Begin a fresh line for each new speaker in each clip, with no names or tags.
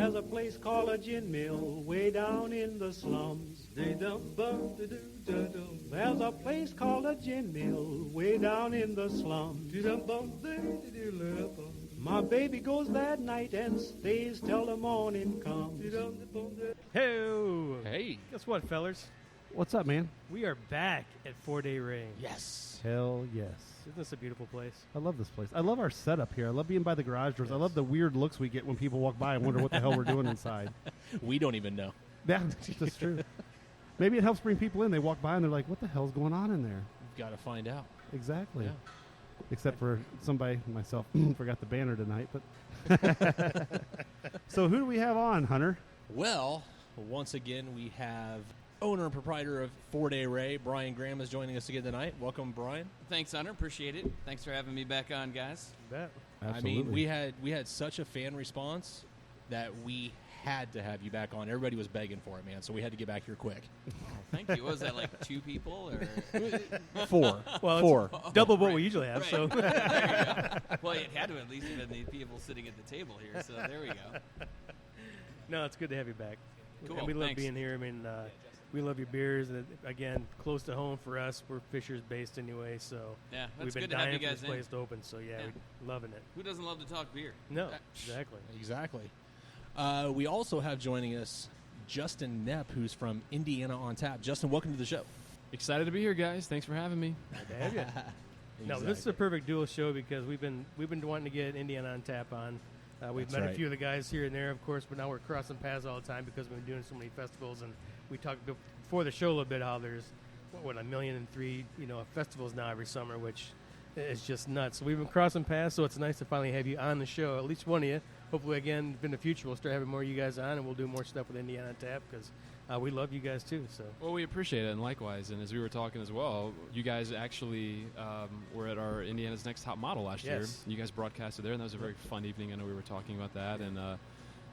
There's a place called a gin mill way down in the slums. There's a place called a gin mill way down in the slums. My baby goes that night and stays till the morning comes.
Hey.
Guess what, fellers?
What's up, man?
We are back at 4-Day Ray.
Yes.
Hell yes.
Isn't this a beautiful place?
I love this place. I love our setup here. I love being by the garage doors. Yes. I love the weird looks we get when people walk by and wonder what the hell we're doing inside.
We don't even know.
Yeah, that's true. Maybe it helps bring people in. They walk by and they're like, what the hell's going on in there?
You've got to find out.
Exactly.
Yeah.
Except for somebody, myself, forgot the banner tonight. But So who do we have on, Hunter?
Well, once again, we have owner and proprietor of 4-Day Ray, Brian Graham, is joining us again tonight. Welcome, Brian.
Thanks, Hunter. Appreciate it. Thanks for having me back on, guys.
You bet.
Absolutely.
I mean, we had such a fan response that we had to have you back on. Everybody was begging for it, man, so we had to get back here quick.
Oh, thank you. What was that, like 2 people? Or?
Four.
Well,
Four.
Double what we usually have.
Right.
So
There you go. Well, it had to at least have been the people sitting at the table here, so there we go.
No, it's good to have you back.
Cool,
And we love
thanks.
being here. I mean, we love your beers. And again, close to home for us. We're Fishers based anyway, so
Yeah, that's
we've been
good to have
dying
you
for
guys
this
in.
place to open. So yeah,
Yeah.
we're loving it.
Who doesn't love to talk beer?
No, exactly.
Exactly. We also have joining us Justin Knepp, who's from Indiana on Tap. Justin, welcome to the show.
Excited to be here, guys. Thanks for having me.
Glad to have you. No, this is a perfect dual show because we've been wanting to get Indiana on Tap on. We've
That's
met
right.
a few of the guys here and there, of course, but now we're crossing paths all the time because we've been doing so many festivals. And we talked before the show a little bit how there's what 1,000,003 festivals now every summer, which is just nuts. So we've been crossing paths, so it's nice to finally have you on the show, at least one of you. Hopefully, again, in the future, we'll start having more of you guys on, and we'll do more stuff with Indiana on Tap because we love you guys too. So.
Well, we appreciate it, and likewise. And as we were talking as well, you guys actually were at our Indiana's Next Top Model last year. You guys broadcasted there, and that was a very fun evening. I know we were talking about that. And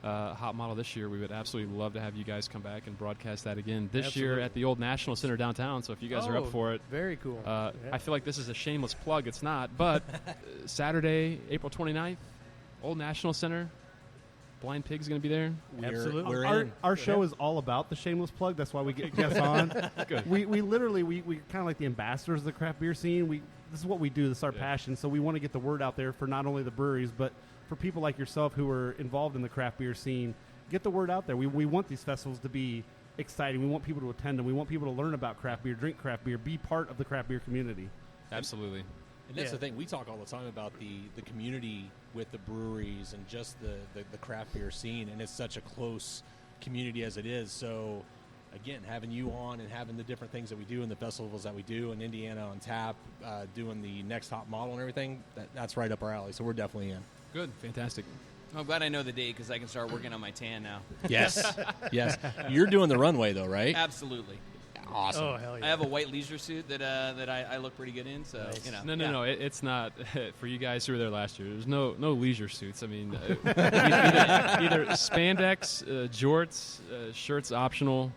Hot Model this year, we would absolutely love to have you guys come back and broadcast that again this year at the old National Center downtown. So if you guys are up for it.
Very cool.
I feel like this is a shameless plug. It's not. But Saturday, April 29th, Old National Center. Blind Pig's going to be there.
Absolutely.
Our show is all about the shameless plug. That's why we get guests on.
Good.
We literally kind of like the ambassadors of the craft beer scene. This is what we do. This is our passion. So we want to get the word out there for not only the breweries, but for people like yourself who are involved in the craft beer scene. Get the word out there. We want these festivals to be exciting. We want people to attend them. We want people to learn about craft beer, drink craft beer, be part of the craft beer community.
Absolutely.
And that's the thing. We talk all the time about the community with the breweries and just the craft beer scene, and it's such a close community as it is. So, again, having you on and having the different things that we do and the festivals that we do in Indiana on Tap, doing the Next Top Model and everything, that's right up our alley. So we're definitely in.
Good. Fantastic.
I'm glad I know the date because I can start working on my tan now.
Yes. Yes. You're doing the runway, though, right?
Absolutely.
Awesome.
Oh, hell yeah.
I have a white leisure suit that I look pretty good in. So
Nice.
No. It's not for you guys who were there last year. There's no leisure suits. I mean, either spandex, jorts, shirts optional.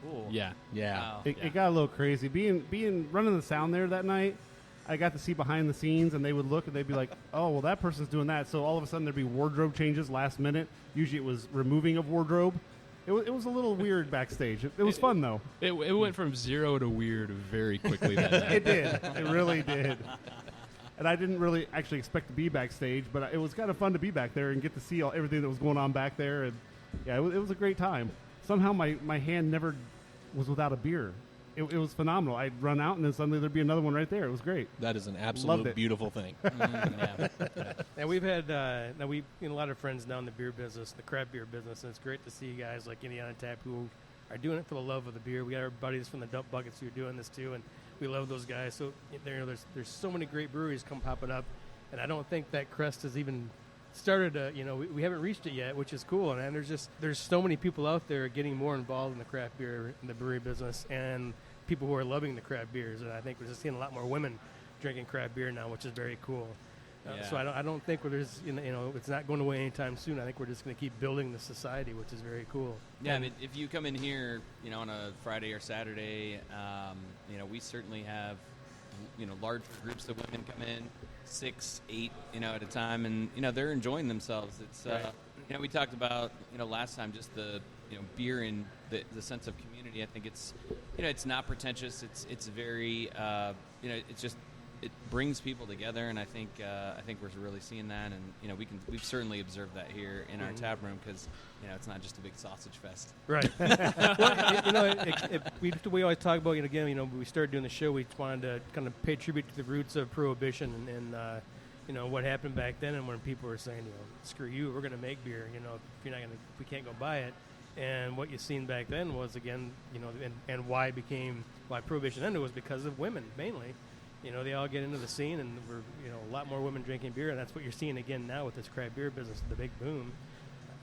Cool.
Yeah.
Wow.
It got a little crazy. Being running the sound there that night, I got to see behind the scenes, and they would look and they'd be like, "Oh, well, that person's doing that." So all of a sudden there'd be wardrobe changes last minute. Usually it was removing of wardrobe. It was a little weird backstage. It was fun though.
It went from 0 to weird very quickly that night.
It did. It really did. And I didn't really actually expect to be backstage, but it was kind of fun to be back there and get to see everything that was going on back there. And yeah, it was a great time. Somehow my hand never was without a beer. It was phenomenal. I'd run out, and then suddenly there'd be another one right there. It was great.
That is an
Loved
absolute
it.
beautiful thing.
And we've had a lot of friends now in the beer business, the craft beer business, and it's great to see guys like Indiana Tap who are doing it for the love of the beer. We got our buddies from the Dump Buckets who are doing this too, and we love those guys. So there's so many great breweries come popping up, and I don't think that crest has even started. We haven't reached it yet, which is cool. And there's so many people out there getting more involved in the craft beer and the brewery business, and people who are loving the craft beers. And I think we're just seeing a lot more women drinking craft beer now, which is very cool. So I don't think there's it's not going away anytime soon. I think we're just going to keep building the society, which is very cool.
Yeah, I mean, if you come in here, on a Friday or Saturday, we certainly have, large groups of women come in, 6, 8, at a time, and they're enjoying themselves. It's
Right.
we talked about, last time, just the, beer and the sense of community. I think it's, it's not pretentious. It's very, it's just, it brings people together, and I think we're really seeing that, and we've certainly observed that here in our tap room, because it's not just a big sausage fest.
Right. Well, we always talk about, again, when we started doing the show, we wanted to kind of pay tribute to the roots of Prohibition and what happened back then, and when people were saying, screw you, we're going to make beer, if you're not going to, we can't go buy it. And what you seen back then was, again, and why Prohibition ended was because of women mainly. They all get into the scene, and we're a lot more women drinking beer, and that's what you're seeing again now with this craft beer business, the big boom.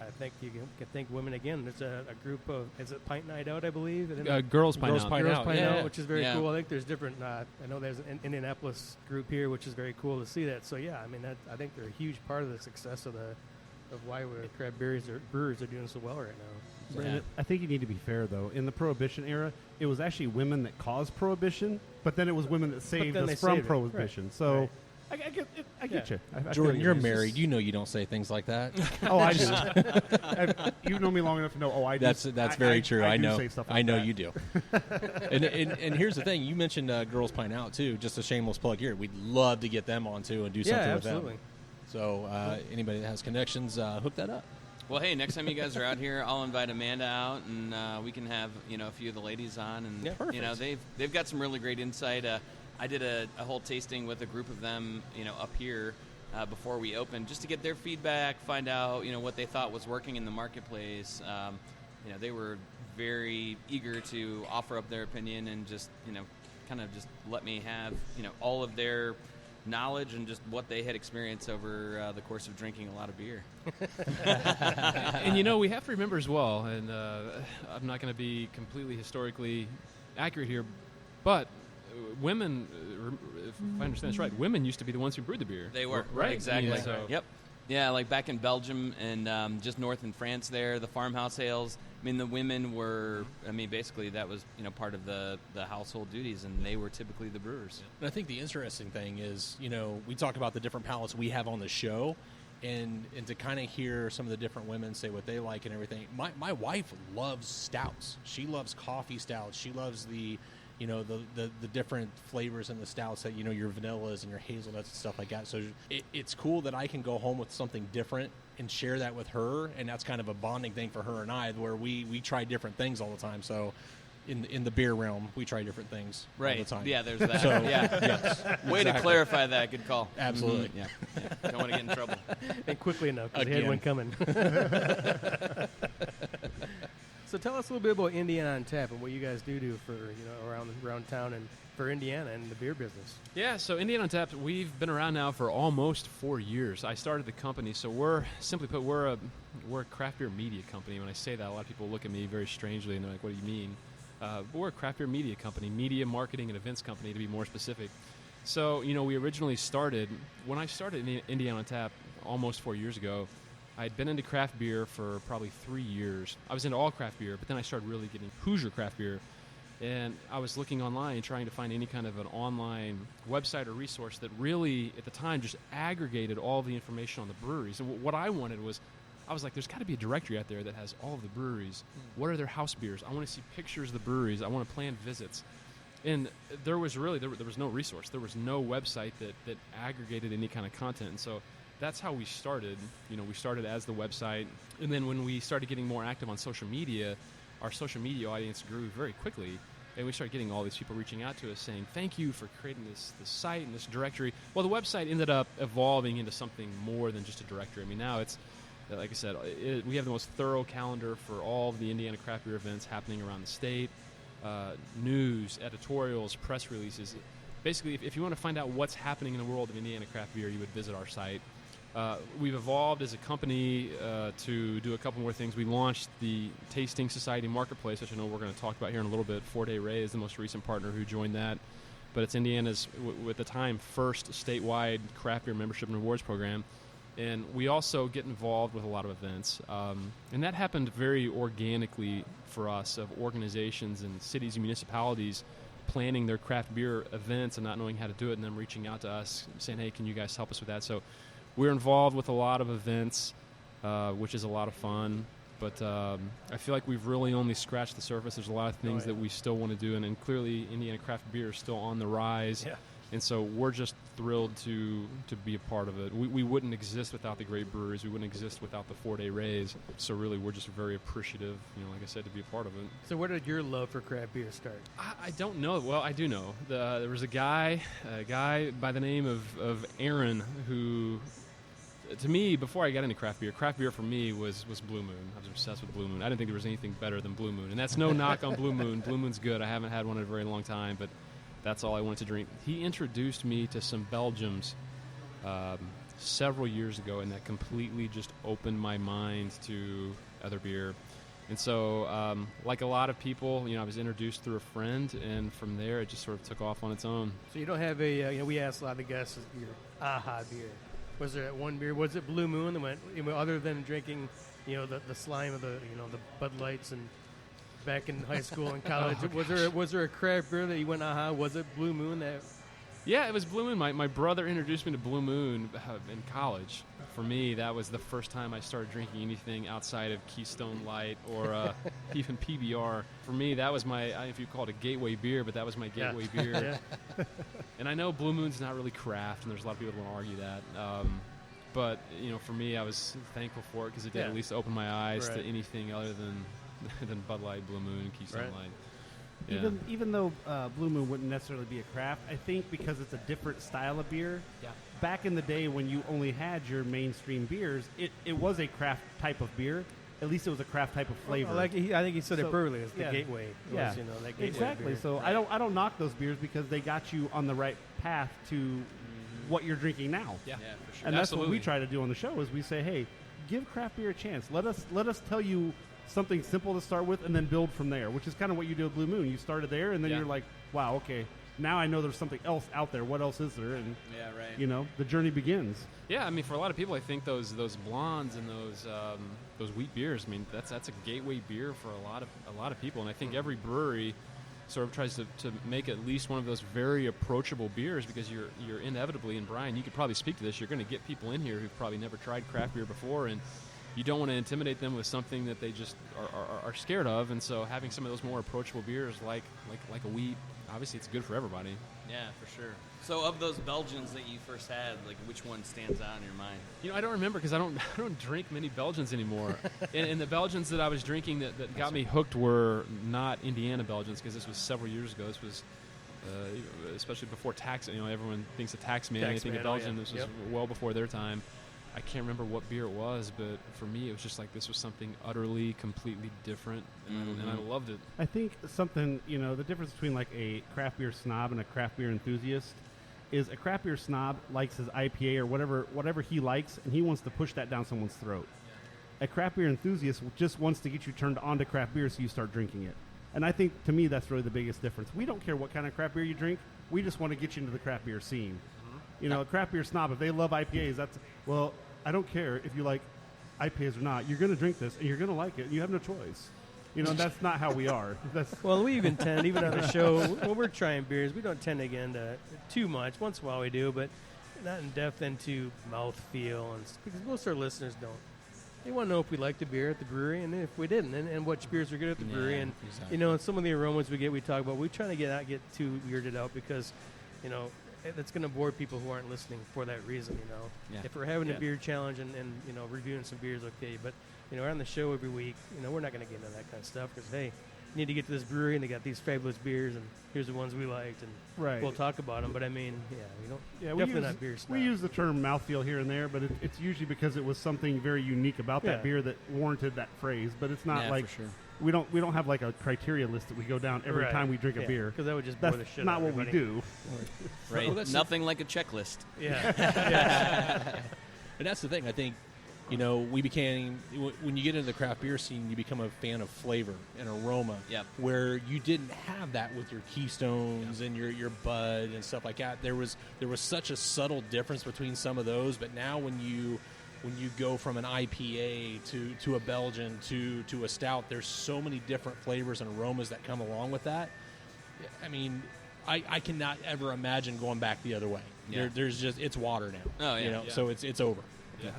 I think you can thank women again. There's a group of, is it Pint Night Out, I believe?
Girls Pint
Out, which is very cool. I think there's different, I know there's an Indianapolis group here, which is very cool to see that. So, yeah, I think they're a huge part of the success of why craft brewers are doing so well right now.
Brandon, I think you need to be fair, though. In the Prohibition era, it was actually women that caused Prohibition, but then it was women that saved us from Prohibition.
Right.
So
right.
I get you.
Jordan, you're married. You know you don't say things like that.
Oh, I do. You know me long enough to know. Oh, I do.
That's very true. I know.
Say stuff like
I know
that.
you do. and here's the thing. You mentioned Girls Pint Out too. Just a shameless plug here. We'd love to get them on too and do something with them. So anybody that has connections, hook that up.
Well, hey, next time you guys are out here, I'll invite Amanda out, and we can have a few of the ladies on, and they've got some really great insight. I did a whole tasting with a group of them, up here before we opened, just to get their feedback, find out what they thought was working in the marketplace. They were very eager to offer up their opinion and just kind of just let me have all of their knowledge and just what they had experienced over the course of drinking a lot of beer.
And we have to remember as well, and I'm not going to be completely historically accurate here, but women, if I understand this right, women used to be the ones who brewed the beer.
They were,
right?
Exactly.
Yeah. So.
Yep. Yeah, like back in Belgium and just north in France there, the farmhouse ales, the women were, basically that was, part of the household duties, and they were typically the brewers.
And I think the interesting thing is, we talk about the different palates we have on the show, and to kind of hear some of the different women say what they like and everything. My wife loves stouts. She loves coffee stouts. She loves the different flavors in the stouts that, your vanillas and your hazelnuts and stuff like that. So it's cool that I can go home with something different and share that with her, and that's kind of a bonding thing for her and I, where we try different things all the time. So in the beer realm, we try different things all the time.
Yeah, there's that.
So,
yes. Way to clarify that. Good call.
Absolutely.
Mm-hmm. Yeah. Don't want to get in trouble.
And quickly enough, because they had one coming. So tell us a little bit about Indiana on Tap and what you guys do for around town and for Indiana and the beer business.
Yeah, so Indiana on Tap, we've been around now for almost 4 years. I started the company, so we're a craft beer media company. When I say that, a lot of people look at me very strangely and they're like, "What do you mean?" But we're a craft beer media company, media marketing and events company to be more specific. So we originally started when I started Indiana on Tap almost 4 years ago. I'd been into craft beer for probably 3 years. I was into all craft beer, but then I started really getting Hoosier craft beer. And I was looking online, trying to find any kind of an online website or resource that really, at the time, just aggregated all the information on the breweries. And what I wanted was, I was like, there's got to be a directory out there that has all of the breweries. What are their house beers? I want to see pictures of the breweries. I want to plan visits. And there was no resource. There was no website that aggregated any kind of content. And so that's how we started. We started as the website, and then when we started getting more active on social media, our social media audience grew very quickly, and we started getting all these people reaching out to us saying, "Thank you for creating this site and this directory." Well, the website ended up evolving into something more than just a directory. Now it's, like I said, we have the most thorough calendar for all of the Indiana craft beer events happening around the state, news, editorials, press releases. Basically, if you want to find out what's happening in the world of Indiana craft beer, you would visit our site. We've evolved as a company to do a couple more things. We launched the Tasting Society Marketplace, which I know we're going to talk about here in a little bit. 4 Day Ray is the most recent partner who joined that. But it's Indiana's, at the time, first statewide craft beer membership and rewards program. And we also get involved with a lot of events. And that happened very organically for us, of organizations and cities and municipalities planning their craft beer events and not knowing how to do it, and then reaching out to us saying, "Hey, can you guys help us with that?" So we're involved with a lot of events. which is a lot of fun. But I feel like we've really only scratched the surface. There's a lot of things that we still want to do, and clearly Indiana craft beer is still on the rise.
Yeah.
And so we're just thrilled to be a part of it. We wouldn't exist without the great breweries. We wouldn't exist without the 4-day raise. So really, we're just very appreciative, like I said, to be a part of it.
So where did your love for craft beer start?
I don't know. Well, I do know. There was a guy by the name of Aaron who, to me, before I got into craft beer for me was Blue Moon. I was obsessed with Blue Moon. I didn't think there was anything better than Blue Moon. And that's no knock on Blue Moon. Blue Moon's good. I haven't had one in a very long time, but that's all I wanted to drink. He introduced me to some Belgians several years ago, and that completely just opened my mind to other beer. And so, like a lot of people, I was introduced through a friend, and from there it just sort of took off on its own.
So you don't have we asked a lot of guests your aha beer. Was there one beer? Was it Blue Moon that went, other than drinking, the slime of the Bud Lights and back in high school and college? Was there a craft beer that you went aha? Was it Blue Moon that?
Yeah, it was Blue Moon. My brother introduced me to Blue Moon in college. For me, that was the first time I started drinking anything outside of Keystone Light or even PBR. For me, that was if you call it a gateway beer, but that was my gateway beer. Yeah. And I know Blue Moon's not really craft, and there's a lot of people that want to argue that. But, for me, I was thankful for it because it did at least open my eyes to anything other than Bud Light, Blue Moon, Keystone Light. Yeah.
Even though Blue Moon wouldn't necessarily be a craft, I think because it's a different style of beer. Yeah. Back in the day when you only had your mainstream beers, it was a craft type of beer. At least it was a craft type of flavor.
Well, I think he said it perfectly. It's the gateway.
Yeah,
that gateway
exactly.
Beer.
So right. I don't knock those beers because they got you on the right path to what you're drinking now.
Yeah, for sure.
And that's what we try to do on the show is we say, hey, give craft beer a chance. Let us tell you something simple to start with and then build from there, which is kind of what you do with Blue Moon. You started there and then you're like, wow, okay, now I know there's something else out there. What else is there? And the journey begins.
Yeah, I mean, for a lot of people, I think those blondes and those wheat beers, I mean, that's a gateway beer for a lot of people. And I think every brewery sort of tries to make at least one of those very approachable beers because you're inevitably, and Brian, you could probably speak to this, you're going to get people in here who've probably never tried craft beer before, and you don't want to intimidate them with something that they just are scared of. And so having some of those more approachable beers like a wheat, obviously it's good for everybody.
Yeah, for sure. So of those Belgians that you first had, like which one stands out in your mind?
I don't remember because I don't drink many Belgians anymore. and the Belgians that I was drinking that got me hooked were not Indiana Belgians because this was several years ago. This was especially before tax. Everyone thinks of Taxman. They think of Belgian. This was well before their time. I can't remember what beer it was, but for me, it was just like this was something utterly, completely different, and I loved it.
I think something, the difference between like a craft beer snob and a craft beer enthusiast is a craft beer snob likes his IPA or whatever he likes, and he wants to push that down someone's throat. A craft beer enthusiast just wants to get you turned on to craft beer so you start drinking it. And I think, to me, that's really the biggest difference. We don't care what kind of craft beer you drink. We just want to get you into the craft beer scene. A craft beer snob, if they love IPAs, I don't care if you like IPAs or not. You're going to drink this, and you're going to like it. You have no choice. That's not how we are.
Well, we even on the show, when we're trying beers, we don't tend to get into too much. Once in a while we do, but not in depth into mouthfeel, because most of our listeners don't. They want to know if we like the beer at the brewery, and if we didn't, and which beers are good at the brewery. And,
exactly.
And some of the aromas we talk about, we try to not get too weirded out because, that's going to bore people who aren't listening for that reason,
Yeah.
If we're having a beer challenge and reviewing some beers, okay. But, we're on the show every week. We're not going to get into that kind of stuff because, hey, you need to get to this brewery and they got these fabulous beers and here's the ones we liked and we'll talk about them. But, I mean, we don't. Yeah, definitely not beer snob.
We use the term mouthfeel here and there, but it's usually because it was something very unique about that beer that warranted that phrase. But it's not
for sure.
We don't have like a criteria list that we go down every time we drink a beer
because that would just bore the shit
out of
everybody.
That's not what we do.
Right. Nothing like a checklist.
Yeah.
And that's the thing. I think, we became, when you get into the craft beer scene, you become a fan of flavor and aroma.
Yep.
Where you didn't have that with your Keystones and your Bud and stuff like that. There was such a subtle difference between some of those, but now when you go from an IPA to a Belgian to a stout, there's so many different flavors and aromas that come along with that. I mean, I cannot ever imagine going back the other way.
Yeah.
There's just, it's water now.
Oh, yeah.
So it's over.
Yeah.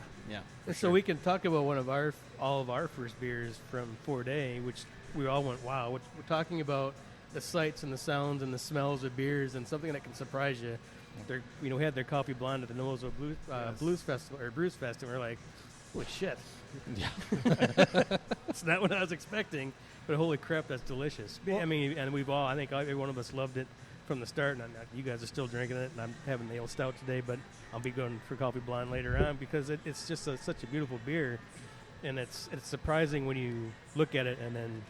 So we can talk about all of our first beers from 4-Day, which we all went, wow. We're talking about the sights and the sounds and the smells of beers and something that can surprise you. We had their coffee blonde at the Nuvo Blues Festival or Brews Fest, and we're like, holy shit.
Yeah.
It's not what I was expecting, but holy crap, that's delicious. Well, I mean, and I think every one of us loved it from the start, and you guys are still drinking it, and I'm having the ale stout today, but I'll be going for coffee blonde later on because it's just such a beautiful beer, and it's surprising when you look at it and then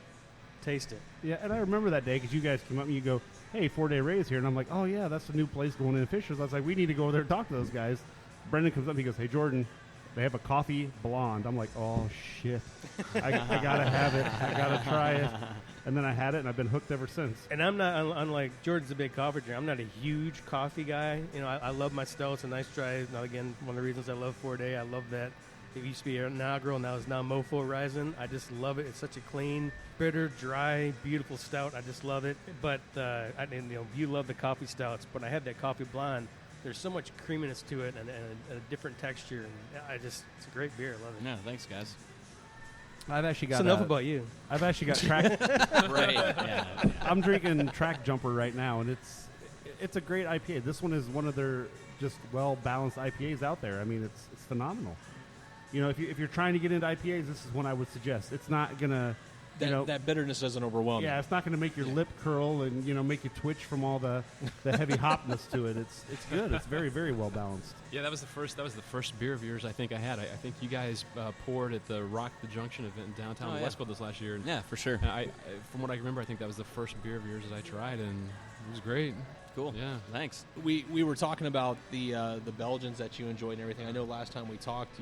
taste it.
Yeah, and I remember that day because you guys came up and you go, hey, 4-Day Ray's here, and I'm like, oh yeah, that's a new place going in Fishers. I was like, we need to go over there and talk to those guys. Brendan comes up and he goes, hey Jordan, they have a coffee blonde. I'm like, oh shit, I gotta have it, I gotta try it. And then I had it, and I've been hooked ever since.
And I'm not, unlike Jordan's a big coffee drinker, I'm not a huge coffee guy. I love my stouts and nice tries. Now, again, one of the reasons I love 4-Day, I love that. It used to be inaugural, now it's now Mofo Rising. I just love it. It's such a clean, bitter, dry, beautiful stout. I just love it. But you love the coffee stouts, but I had that coffee blonde. There's so much creaminess to it and a different texture. And it's a great beer. I love it.
No, thanks, guys.
I've actually got.
It's enough about you.
I've actually got track.
Right. Yeah.
I'm drinking Track Jumper right now, and it's a great IPA. This one is one of their just well balanced IPAs out there. I mean, it's phenomenal. If you're trying to get into IPAs, this is one I would suggest. It's not gonna.
That bitterness doesn't overwhelm you.
Yeah, it's not going to make your lip curl and make you twitch from all the heavy hopness to it. It's good. It's very, very well balanced.
Yeah, that was the first beer of yours I think I had. I think you guys poured at the Rock the Junction event in downtown Westfield this last year. And
yeah, for sure.
And from what I remember, I think that was the first beer of yours that I tried, and it was great.
Cool.
Yeah.
Thanks.
We were talking about the Belgians that you enjoyed and everything. I know last time we talked,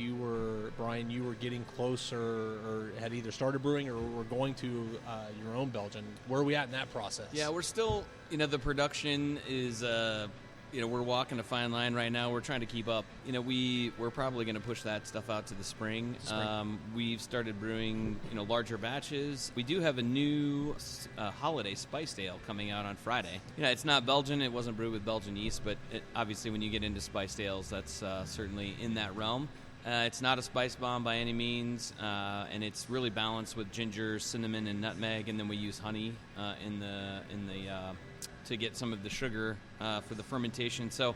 Brian, you were getting closer or had either started brewing or were going to your own Belgian. Where are we at in that process?
Yeah, we're still, the production is, we're walking a fine line right now. We're trying to keep up. We're probably going to push that stuff out to the spring. We've started brewing, larger batches. We do have a new holiday spiced ale coming out on Friday. It's not Belgian. It wasn't brewed with Belgian yeast, but obviously when you get into spiced ales, that's certainly in that realm. It's not a spice bomb by any means, and it's really balanced with ginger, cinnamon, and nutmeg, and then we use honey in the to get some of the sugar for the fermentation. So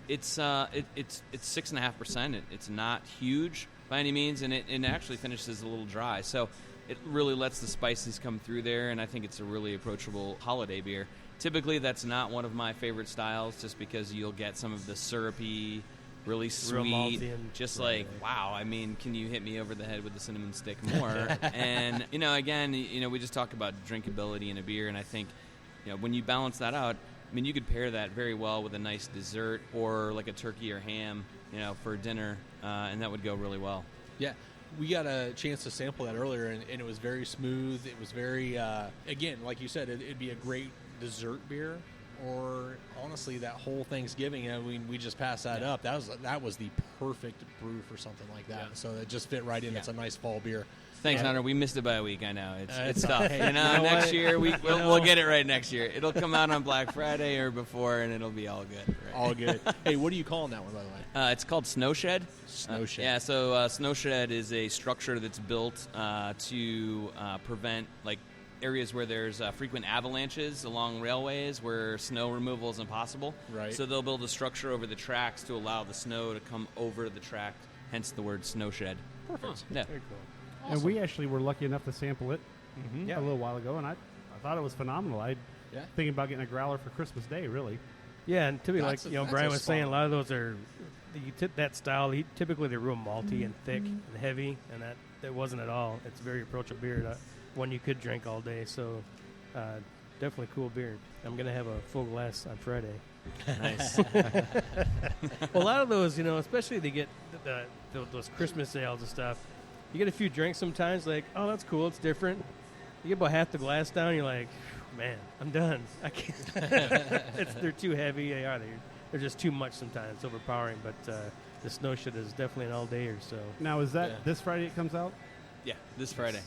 it's 6.5%. It's not huge by any means, and it actually finishes a little dry. So it really lets the spices come through there, and I think it's a really approachable holiday beer. Typically, that's not one of my favorite styles, just because you'll get some of the syrupy, really sweet, just like, wow, I mean, can you hit me over the head with the cinnamon stick more? And, again, we just talk about drinkability in a beer, and I think, when you balance that out, I mean, you could pair that very well with a nice dessert or like a turkey or ham, for dinner, and that would go really well.
Yeah. We got a chance to sample that earlier, and it was very smooth. It was very, again, like you said, it'd be a great dessert beer. Or honestly, that whole Thanksgiving, we just passed that up. That was the perfect brew for something like that. Yeah. So it just fit right in. Yeah. It's a nice fall beer.
Thanks, Hunter. We missed it by a week. I know it's tough. Next year we'll get it right next year. It'll come out on Black Friday or before, and it'll be all good. Right?
All good. Hey, what are you calling that one, by the way?
It's called Snowshed.
Snowshed.
So Snowshed is a structure that's built to prevent areas where there's frequent avalanches along railways where snow removal is impossible.
Right.
So they'll build a structure over the tracks to allow the snow to come over the track, hence the word snowshed.
Perfect.
Yeah.
Very cool.
Awesome. And we actually were lucky enough to sample it a little while ago, and I thought it was phenomenal. Thinking about getting a growler for Christmas Day, really.
Yeah, and typically, Brian was saying, a lot of those are, that style, typically they're real malty and thick and heavy, and that wasn't at all. It's a very approachable beer. One you could drink all day, so definitely cool beer. I'm going to have a full glass on Friday.
Nice.
Well, a lot of those, especially they get those Christmas ales and stuff, you get a few drinks sometimes, like, oh, that's cool, it's different. You get about half the glass down, you're like, man, I'm done. I can't. They're too heavy. They are. They're just too much sometimes. It's overpowering, but the Snowshed is definitely an all-dayer. So
now, is that this Friday it comes out?
Yeah, this Friday.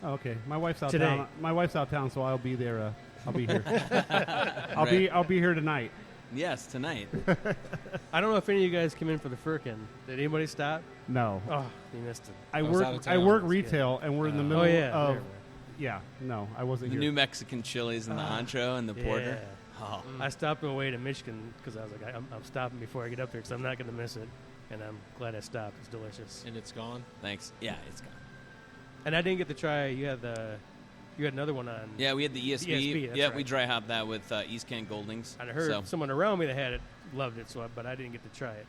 Oh, okay. My wife's out
town.
My wife's out of town, so I'll be there. I'll be here. I'll be here tonight.
Yes, tonight.
I don't know if any of you guys came in for the Firkin. Did anybody stop?
No.
Oh, you missed it.
I
was out of town.
work retail, and we're in the middle of.
there.
Yeah, no, I wasn't
The
here.
New Mexican chilies and the ancho and the porter. Oh.
I stopped on the way to Michigan because I was like, I'm stopping before I get up there because I'm not going to miss it. And I'm glad I stopped. It's delicious.
And it's gone?
Thanks. Yeah, it's gone.
And I didn't get to try. You had another one on.
Yeah, we had the ESB.
that's
Yeah,
right.
we dry hopped that with East Kent Goldings.
I heard
so.
someone around me that had it loved it, but I didn't get to try it.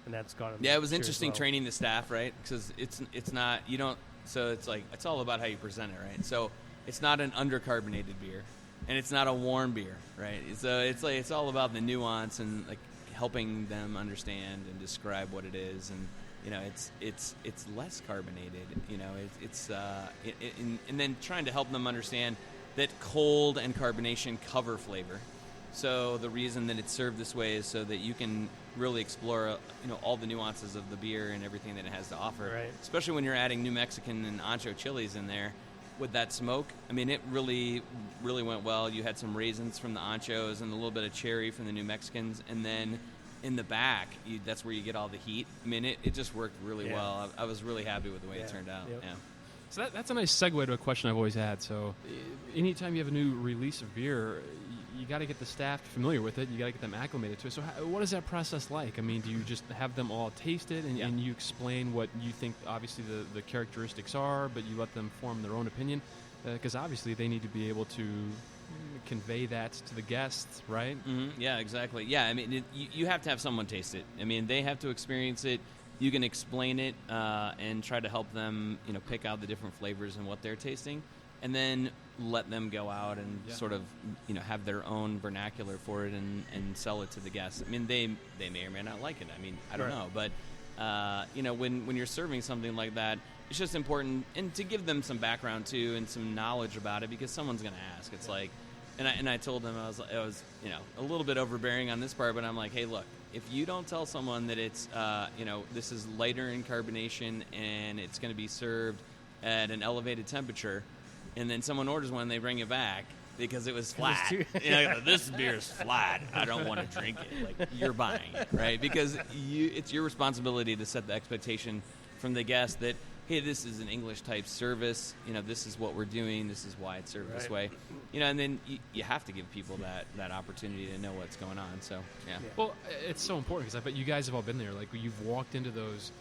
And that's gone.
Yeah, it was interesting training the staff, right? Because it's not, you don't, so it's like, it's all about how you present it, right? So it's not an undercarbonated beer, and it's not a warm beer, right? So it's all about the nuance and like helping them understand and describe what it is, and it's less carbonated, and then trying to help them understand that cold and carbonation cover flavor. So the reason that it's served this way is so that you can really explore, all the nuances of the beer and everything that it has to offer.
Right.
Especially when you're adding New Mexican and ancho chilies in there with that smoke. I mean, it really, really went well. You had some raisins from the anchos and a little bit of cherry from the New Mexicans, and then in the back, that's where you get all the heat. I mean, it just worked really well. I was really happy with the way it turned out.
Yep.
Yeah.
So that's a nice segue to a question I've always had. So anytime you have a new release of beer, you got to get the staff familiar with it. You got to get them acclimated to it. So what is that process like? I mean, do you just have them all taste it and you explain what you think obviously the characteristics are, but you let them form their own opinion? Because obviously they need to be able to convey that to the guests, right?
Mm-hmm. Yeah, exactly. Yeah, I mean, you have to have someone taste it. I mean, they have to experience it. You can explain it and try to help them, pick out the different flavors and what they're tasting, and then let them go out and sort of, have their own vernacular for it and sell it to the guests. I mean, they may or may not like it. I mean, I don't know, but when you're serving something like that, it's just important and to give them some background too and some knowledge about it, because someone's going to ask. It's like, and I told them I was a little bit overbearing on this part, but I'm like, hey, look, if you don't tell someone that it's this is lighter in carbonation and it's going to be served at an elevated temperature, and then someone orders one and they bring it back because it was flat. This beer is flat. I don't want to drink it. Like, you're buying it, right? Because it's your responsibility to set the expectation from the guest that, hey, this is an English type service. This is what we're doing. This is why it's served this way. And then you have to give people that opportunity to know what's going on. So, yeah.
Well, it's so important because I bet you guys have all been there. Like, you've walked into those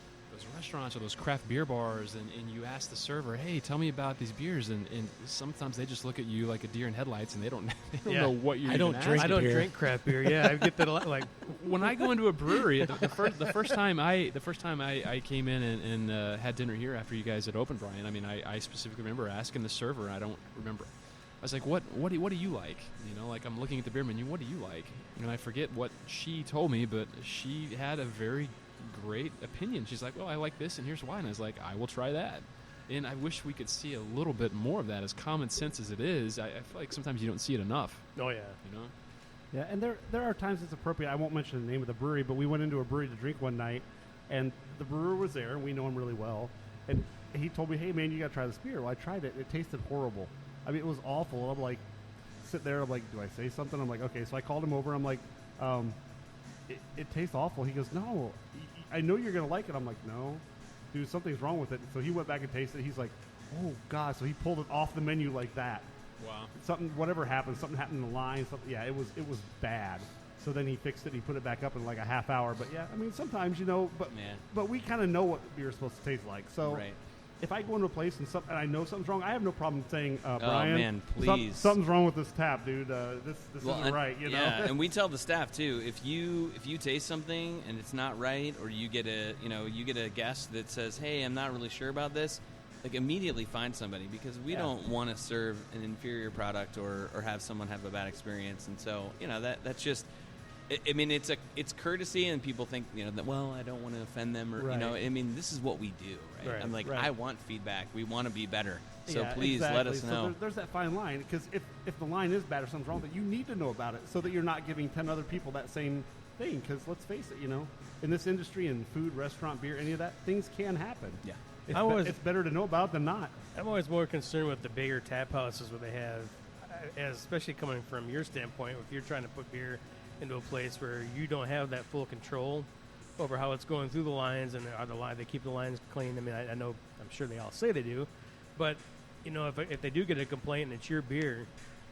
restaurants or those craft beer bars and you ask the server, hey, tell me about these beers, and sometimes they just look at you like a deer in headlights and they don't know what you're
I don't
drink craft beer. Yeah, I get that a lot. Like,
when I go into a brewery, the first time I came in and had dinner here after you guys had opened, Brian, I mean, I specifically remember asking the server, I don't remember, I was like, what do you like? Like, I'm looking at the beer menu, what do you like? And I forget what she told me, but she had a very great opinion. She's like, well, I like this and here's why. And I was like, I will try that. And I wish we could see a little bit more of that. As common sense as it is, I feel like sometimes you don't see it enough.
Oh yeah.
Yeah, and there are times it's appropriate. I won't mention the name of the brewery, but we went into a brewery to drink one night, and the brewer was there, and we know him really well. And he told me, hey, man, you got to try this beer. Well, I tried it. It tasted horrible. I mean, it was awful. I'm like, sit there. I'm like, do I say something? I'm like, okay. So I called him over. I'm like, it tastes awful. He goes, no, I know you're going to like it. I'm like, no, dude, something's wrong with it. So he went back and tasted it. He's like, oh, God. So he pulled it off the menu like that.
Wow.
Something happened in the line. It was bad. So then he fixed it. He put it back up in like a half hour. But yeah, I mean, sometimes, but we kind of know what beer is supposed to taste like. So if I go into a place and I know something's wrong, I have no problem saying, Brian,
man, please.
Something's wrong with this tap, dude. This isn't right,
Yeah, and we tell the staff too, if you taste something and it's not right, or you get a guest that says, hey, I'm not really sure about this, like, immediately find somebody, because we don't want to serve an inferior product or have someone have a bad experience. And so, that's just, I mean, it's courtesy, and people think, that, well, I don't want to offend them, or, I mean, this is what we do, right? I'm like, I want feedback. We want to be better. So please let us know.
So there's that fine line, because if the line is bad or something's wrong, that you need to know about it so that you're not giving 10 other people that same thing. Because let's face it, in this industry, in food, restaurant, beer, any of that, things can happen.
Yeah.
It's better to know about than not.
I'm always more concerned with the bigger tap houses where they have, especially coming from your standpoint, if you're trying to put beer into a place where you don't have that full control over how it's going through the lines, and they keep the lines clean. I mean, I know, I'm sure they all say they do, but if they do get a complaint and it's your beer,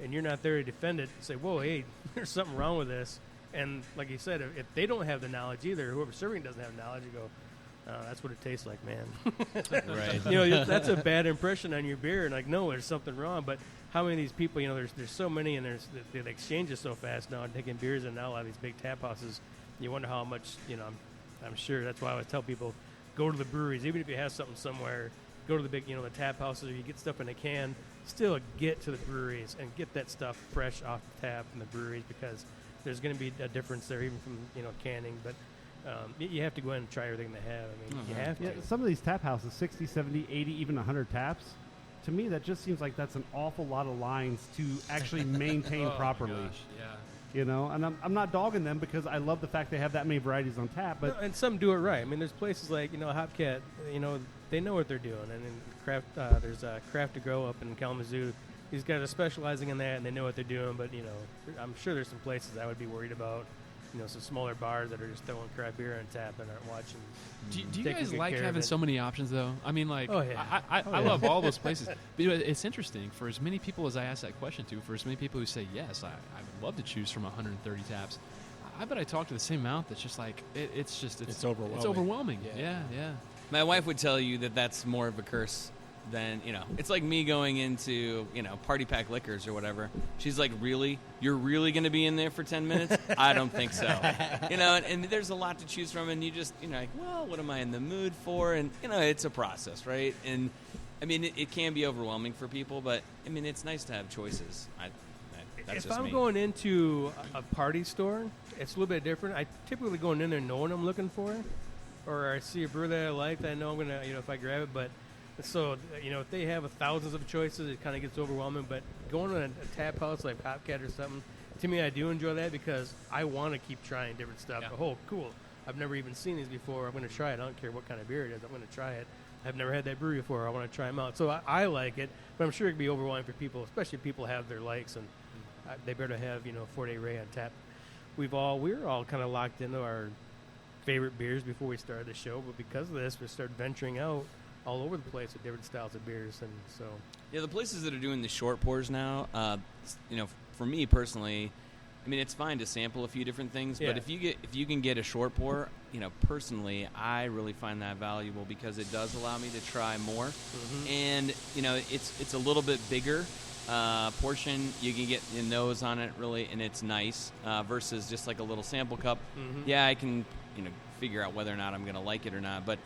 and you're not there to defend it, say, whoa, hey, there's something wrong with this. And like you said, if they don't have the knowledge either, whoever's serving doesn't have knowledge, you go, that's what it tastes like, man.
Right.
That's a bad impression on your beer. And like, no, there's something wrong. But how many of these people, there's so many, and the exchange is so fast now, and taking beers in now, a lot of these big tap houses, you wonder how much, I'm sure that's why I always tell people, go to the breweries. Even if you have something somewhere, go to the big, the tap houses, or you get stuff in a can, still get to the breweries and get that stuff fresh off the tap in the breweries, because there's going to be a difference there, even from, canning. But you have to go in and try everything they have. I mean, you have to.
Yeah, some of these tap houses, 60, 70, 80, even 100 taps, to me, that just seems like that's an awful lot of lines to actually maintain properly.
My gosh, yeah.
And I'm not dogging them, because I love the fact they have that many varieties on tap. But
and some do it right. I mean, there's places like, Hopcat, they know what they're doing. And in there's Craft to Grow up in Kalamazoo. These guys are specializing in that, and they know what they're doing. But, I'm sure there's some places I would be worried about, some smaller bars that are just throwing craft beer on tap and aren't watching.
Do you guys like having so many options, though? I mean, like,
oh, yeah.
I love all those places. But it's interesting, for as many people as I ask that question to, for as many people who say, yes, I would love to choose from 130 taps, I bet I talk to the same amount that's just like, it's overwhelming. It's overwhelming. Yeah.
My wife would tell you that that's more of a curse than, it's like me going into, party pack liquors or whatever. She's like, really? You're really going to be in there for 10 minutes? I don't think so. And there's a lot to choose from, and you just, like, well, what am I in the mood for? And, it's a process, right? And, I mean, it can be overwhelming for people, but, I mean, it's nice to have choices. That's
if I'm going into a party store, it's a little bit different. I typically going in there knowing I'm looking for, or I see a brew that I like that I know I'm going to, if I grab it, but so, if they have thousands of choices, it kind of gets overwhelming. But going to a tap house like Hopcat or something, to me, I do enjoy that, because I want to keep trying different stuff.
Yeah.
Oh, cool. I've never even seen these before. I'm going to try it. I don't care what kind of beer it is. I'm going to try it. I've never had that brewery before. I want to try them out. So I like it, but I'm sure it can be overwhelming for people, especially if people have their likes, and they better have, 4-Day Ray on tap. We were all kind of locked into our favorite beers before we started the show, but because of this, we started venturing out all over the place with different styles of beers. And so
the places that are doing the short pours now, for me personally, I mean, it's fine to sample a few different things, but if you can get a short pour, personally, I really find that valuable, because it does allow me to try more. And it's a little bit bigger portion. You can get your nose on it, really, and it's nice, versus just like a little sample cup. I can figure out whether or not I'm going to like it or not, but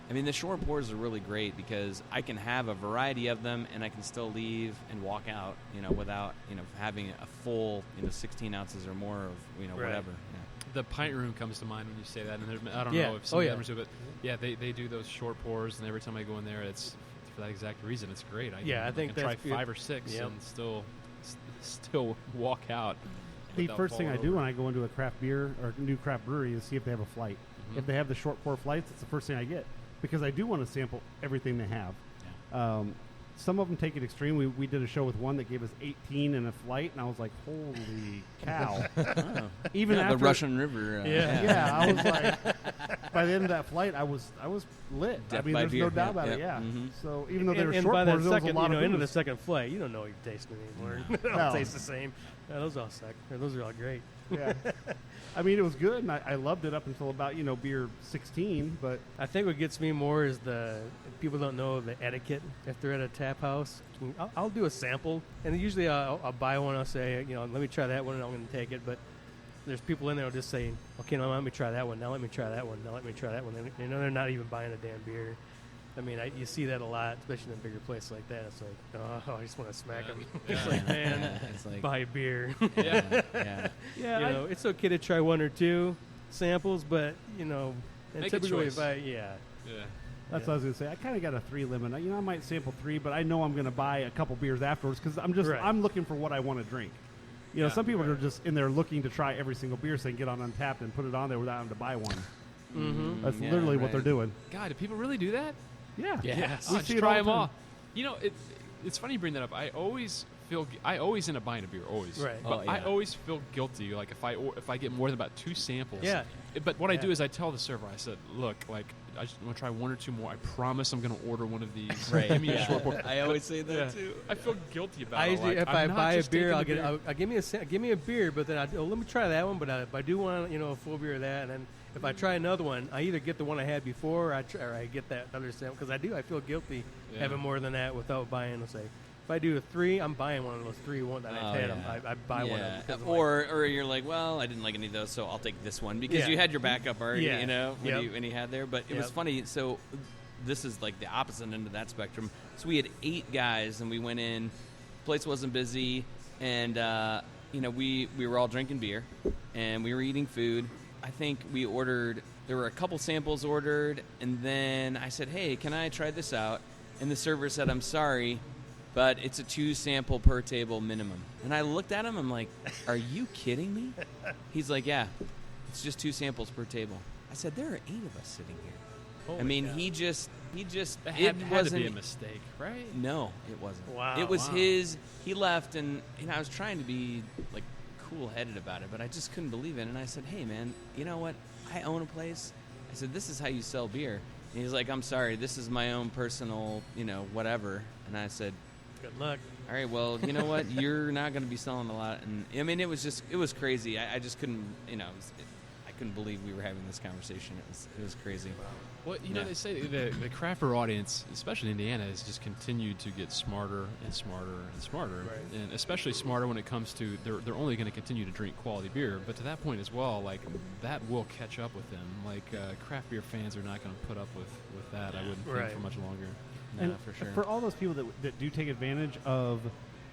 I mean, the short pours are really great, because I can have a variety of them, and I can still leave and walk out, without, having a full, 16 ounces or more of, whatever. Yeah.
The pint room comes to mind when you say that, and I don't know if some members do, but they do those short pours, and every time I go in there, it's for that exact reason. It's great. I think
that's
try 5 or 6 and still walk out.
The first thing I do when I go into a craft beer or new craft brewery is see if they have a flight. If they have the short pour flights, it's the first thing I get, because I do want to sample everything they have. Some of them take it extreme. We did a show with one that gave us 18 in a flight, and I was like, holy cow. Even after
the Russian River.
I was like, by the end of that flight, I was lit.
Death
there's
beer.
no doubt about it, So even though they were
and
short
by
pours,
that
there was
second,
a lot of
into the
booze.
second flight, you don't know what you're tasting anymore. They don't taste the same. Those all suck. Those are all great.
Yeah. I mean, it was good, and I loved it up until about, beer 16, but
I think what gets me more is people don't know the etiquette if they're at a tap house. I'll do a sample, and usually I'll buy one. I'll say, let me try that one, and I'm going to take it. But there's people in there who just say, okay, now let me try that one. Now let me try that one. Now let me try that one. And, they're not even buying a damn beer. I mean, you see that a lot, especially in a bigger place like that. It's like, oh, I just want to smack them. It's like, man,
it's like,
buy a beer.
Yeah.
It's okay to try 1 or 2 samples, but, and
make
typically
a choice.
That's what I was going to say. I kind of got a 3 limit. I might sample 3, but I know I'm going to buy a couple beers afterwards, because I'm looking for what I want to drink. Some people are just in there looking to try every single beer, so they can get on Untapped and put it on there without having to buy one. That's literally what they're doing.
God, do people really do that?
Yeah.
Yes.
We
Just
see it
try
all
them
the
all. It's funny you bring that up. I always I always end up buying a beer, always.
Right.
But I always feel guilty, like if I get more than about 2 samples.
Yeah.
But what I do is I tell the server, I said, look, like, I just want to try 1 or 2 more. I promise I'm going to order one of these.
Right.
Give me a short pour.
I always say that too.
I feel guilty about
I
it.
usually,
Like,
if I
I'm not
buy a
just
beer,
taking
I'll
the
get give me a beer, but then let me try that one. But if I do want a full beer of that, and then if I try another one, I either get the one I had before, or I get that other sample because I feel guilty having more than that without buying. Let's say if I do a 3, I'm buying one of those 3 ones that I've had. I buy one of them.
Or you're like, well, I didn't like any of those, so I'll take this one because you had your backup already.
Yeah.
You know, when you had there. But it was funny. So this is like the opposite end of that spectrum. So we had 8 guys, and we went in. Place wasn't busy, and we were all drinking beer, and we were eating food. I think we ordered. There were a couple samples ordered, and then I said, "Hey, can I try this out?" And the server said, "I'm sorry, but it's a 2 sample per table minimum." And I looked at him. I'm like, "Are you kidding me?" He's like, "Yeah, it's just 2 samples per table." I said, "There are 8 of us sitting here."
Holy
I mean,
cow.
he just
That
it
had
wasn't
to be a mistake, right?
No, it wasn't.
Wow.
It was his. He left, and I was trying to be like cool-headed about it, but I just couldn't believe it. And I said, "Hey, man, you know what? I own a place." I said, "This is how you sell beer." And he's like, "I'm sorry, this is my own personal, whatever." And I said,
Good luck.
"All right, well, you know what? You're not going to be selling a lot." And I mean, it was crazy. I just couldn't, I couldn't believe we were having this conversation. It was crazy.
Well, they say the craft beer audience, especially in Indiana, has just continued to get smarter and smarter and smarter,
Right.
and especially smarter when it comes to they're only going to continue to drink quality beer. But to that point as well, like that will catch up with them. Like craft beer fans are not going to put up with that. I wouldn't think for much longer.
And
for sure.
For all those people that do take advantage of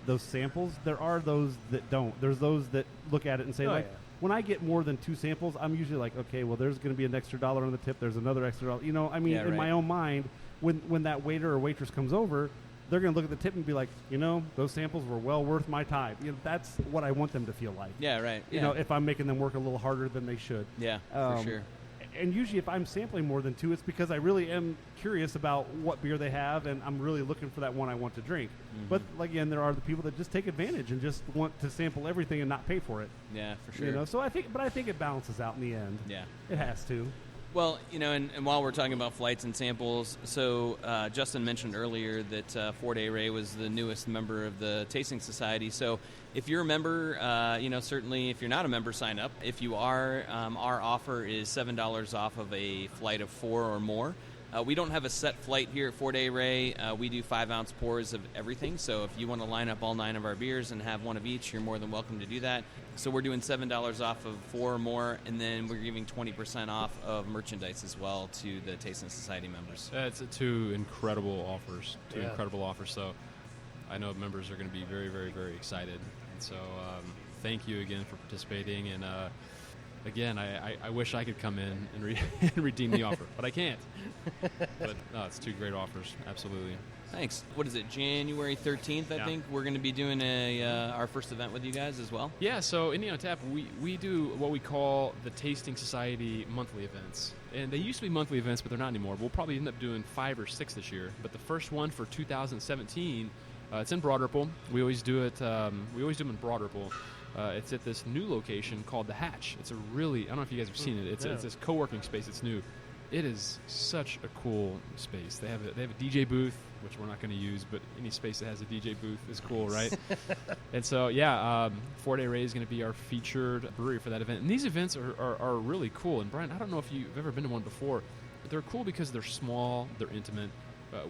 those samples, there are those that don't. There's those that look at it and say, when I get more than 2 samples, I'm usually like, okay, well, there's going to be an extra $1 on the tip. There's another extra $1. In my own mind, when that waiter or waitress comes over, they're going to look at the tip and be like, those samples were well worth my time. That's what I want them to feel like.
Yeah, right. Yeah.
If I'm making them work a little harder than they should.
Yeah, for sure.
And usually if I'm sampling more than 2, it's because I really am curious about what beer they have, and I'm really looking for that one I want to drink.
Mm-hmm.
But again, there are the people that just take advantage and just want to sample everything and not pay for it.
Yeah, for sure.
So I think it balances out in the end.
Yeah.
It has to.
Well, and while we're talking about flights and samples, so Justin mentioned earlier that 4-Day Ray was the newest member of the Tasting Society. So if you're a member, certainly if you're not a member, sign up. If you are, our offer is $7 off of a flight of 4 or more. We don't have a set flight here at 4-Day Ray. We do 5-ounce pours of everything. So if you want to line up all 9 of our beers and have one of each, you're more than welcome to do that. So we're doing $7 off of 4 or more, and then we're giving 20% off of merchandise as well to the Tasting Society members.
It's 2 incredible offers. Incredible offers. So I know members are going to be very, very, very excited. And so thank you again for participating. And again, I wish I could come in and redeem the offer, but I can't. But no, it's 2 great offers. Absolutely.
Thanks. What is it, January 13th, I think? We're going to be doing our first event with you guys as well?
Yeah, so Indiana Tap, we do what we call the Tasting Society monthly events. And they used to be monthly events, but they're not anymore. We'll probably end up doing 5 or 6 this year. But the first one for 2017, it's in Broad Ripple. We always do it. We always do them in Broad Ripple. It's at this new location called The Hatch. It's a really, I don't know if you guys have seen it. It's this co-working space. It's new. It is such a cool space. They have a DJ booth, which we're not going to use, but any space that has a DJ booth is cool, right? And so, 4-Day Ray is going to be our featured brewery for that event. And these events are really cool. And Brian, I don't know if you've ever been to one before, but they're cool because they're small, they're intimate.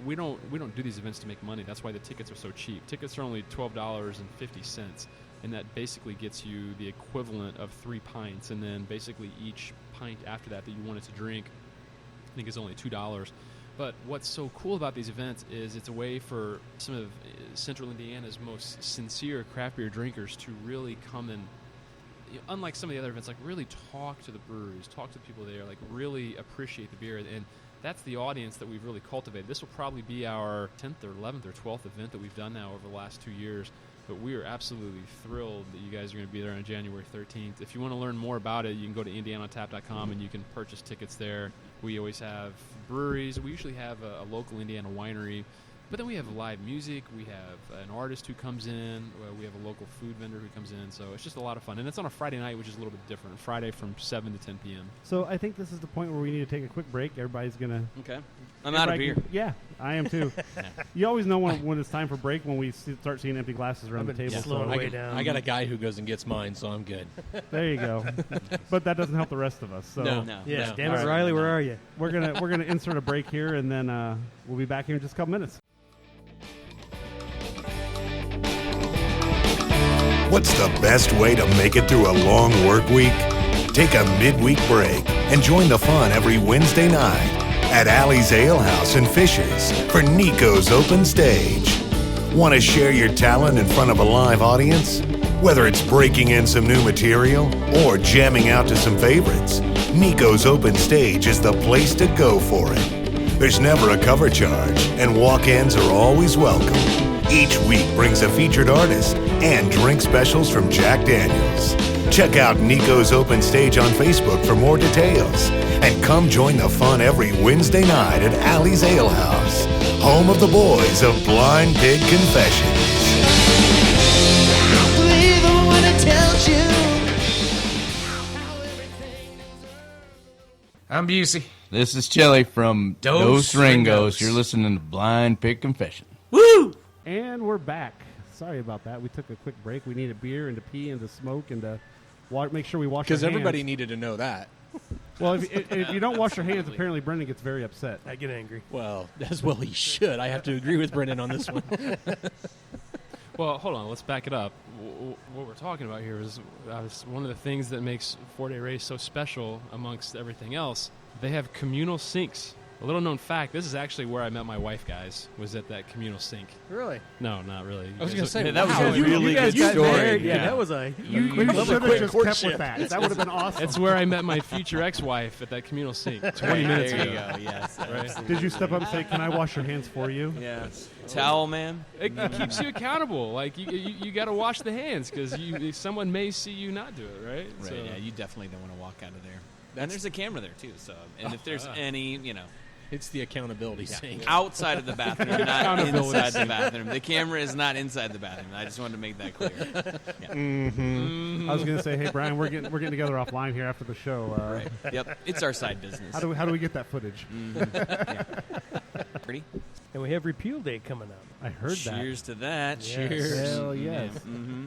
We don't do these events to make money. That's why the tickets are so cheap. Tickets are only $12.50. And that basically gets you the equivalent of 3 pints, and then basically each pint after that you wanted to drink, I think is only $2. But what's so cool about these events is it's a way for some of Central Indiana's most sincere craft beer drinkers to really come and, unlike some of the other events, like really talk to the breweries, talk to the people there, like really appreciate the beer. And that's the audience that we've really cultivated. This will probably be our 10th or 11th or 12th event that we've done now over the last 2 years. But we are absolutely thrilled that you guys are going to be there on January 13th. If you want to learn more about it, you can go to indianatap.com and you can purchase tickets there. We always have breweries. We usually have a local Indiana winery But then we have live music. We have an artist who comes in. We have a local food vendor who comes in. So it's just a lot of fun. And it's on a Friday night, which is a little bit different. Friday from 7 to 10 p.m.
So I think this is the point where we need to take a quick break. Everybody's going to...
Okay. I'm out of beer.
Yeah, I am too. You always know when it's time for break when we start seeing empty glasses around the table.
Slowing way down.
I got a guy who goes and gets mine, so I'm good.
There you go. But that doesn't help the rest of us. So.
No.
Yeah, damn it, Riley, where are you?
We're gonna insert a break here, and then we'll be back here in just a couple minutes.
What's the best way to make it through a long work week? Take a midweek break and join the fun every Wednesday night at Alley's Ale House in Fishers for Nico's Open Stage. Want to share your talent in front of a live audience? Whether it's breaking in some new material or jamming out to some favorites, Nico's Open Stage is the place to go for it. There's never a cover charge, and walk-ins are always welcome. Each week brings a featured artist and drink specials from Jack Daniels. Check out Nico's Open Stage on Facebook for more details. And come join the fun every Wednesday night at Alley's Ale House, home of the boys of Blind Pig Confessions.
I'm Busey.
This is Chili from
Dos Ringos.
You're listening to Blind Pig Confession.
Woo!
And we're back. Sorry about that. We took a quick break. We needed beer and to pee and to smoke and to make sure we wash our hands.
Because everybody needed to know that.
Well, if you don't wash your hands, apparently Brendan gets very upset.
I get angry.
Well, as well he should. I have to agree with Brendan on this one.
Well, hold on. Let's back it up. What we're talking about here is one of the things that makes 4-Day Race so special amongst everything else. They have communal sinks. A little known fact, this is actually where I met my wife, guys, was at that communal sink.
Really?
No, not really.
I was going to say,
that was a
You
really
guys
good
got
story.
married.
Yeah.
That was a...
We should have just kept with that. That would have been awesome.
That's where I met my future ex-wife at that communal sink 20 minutes
There
ago.
you go. Yes.
Right?
Did you step up and say, "Can I wash your hands for you"?
Yes. Towel, man.
It keeps you accountable. Like, you got to wash the hands because someone may see you not do it, right?
Right.
So,
Yeah. You definitely don't want to walk out of there. And there's a camera there too. So, and if there's any,
it's the accountability sink.
outside of the bathroom, not inside the bathroom. The camera is not inside the bathroom. I just wanted to make that clear. Yeah.
I was going to say, hey Brian, we're getting together offline here after the show.
Right. Yep. It's our side business.
How do we get that footage?
Yeah. Pretty.
And we have Repeal Day coming up.
I heard
Cheers to that.
Yes.
Cheers.
Hell yes.
Mm-hmm.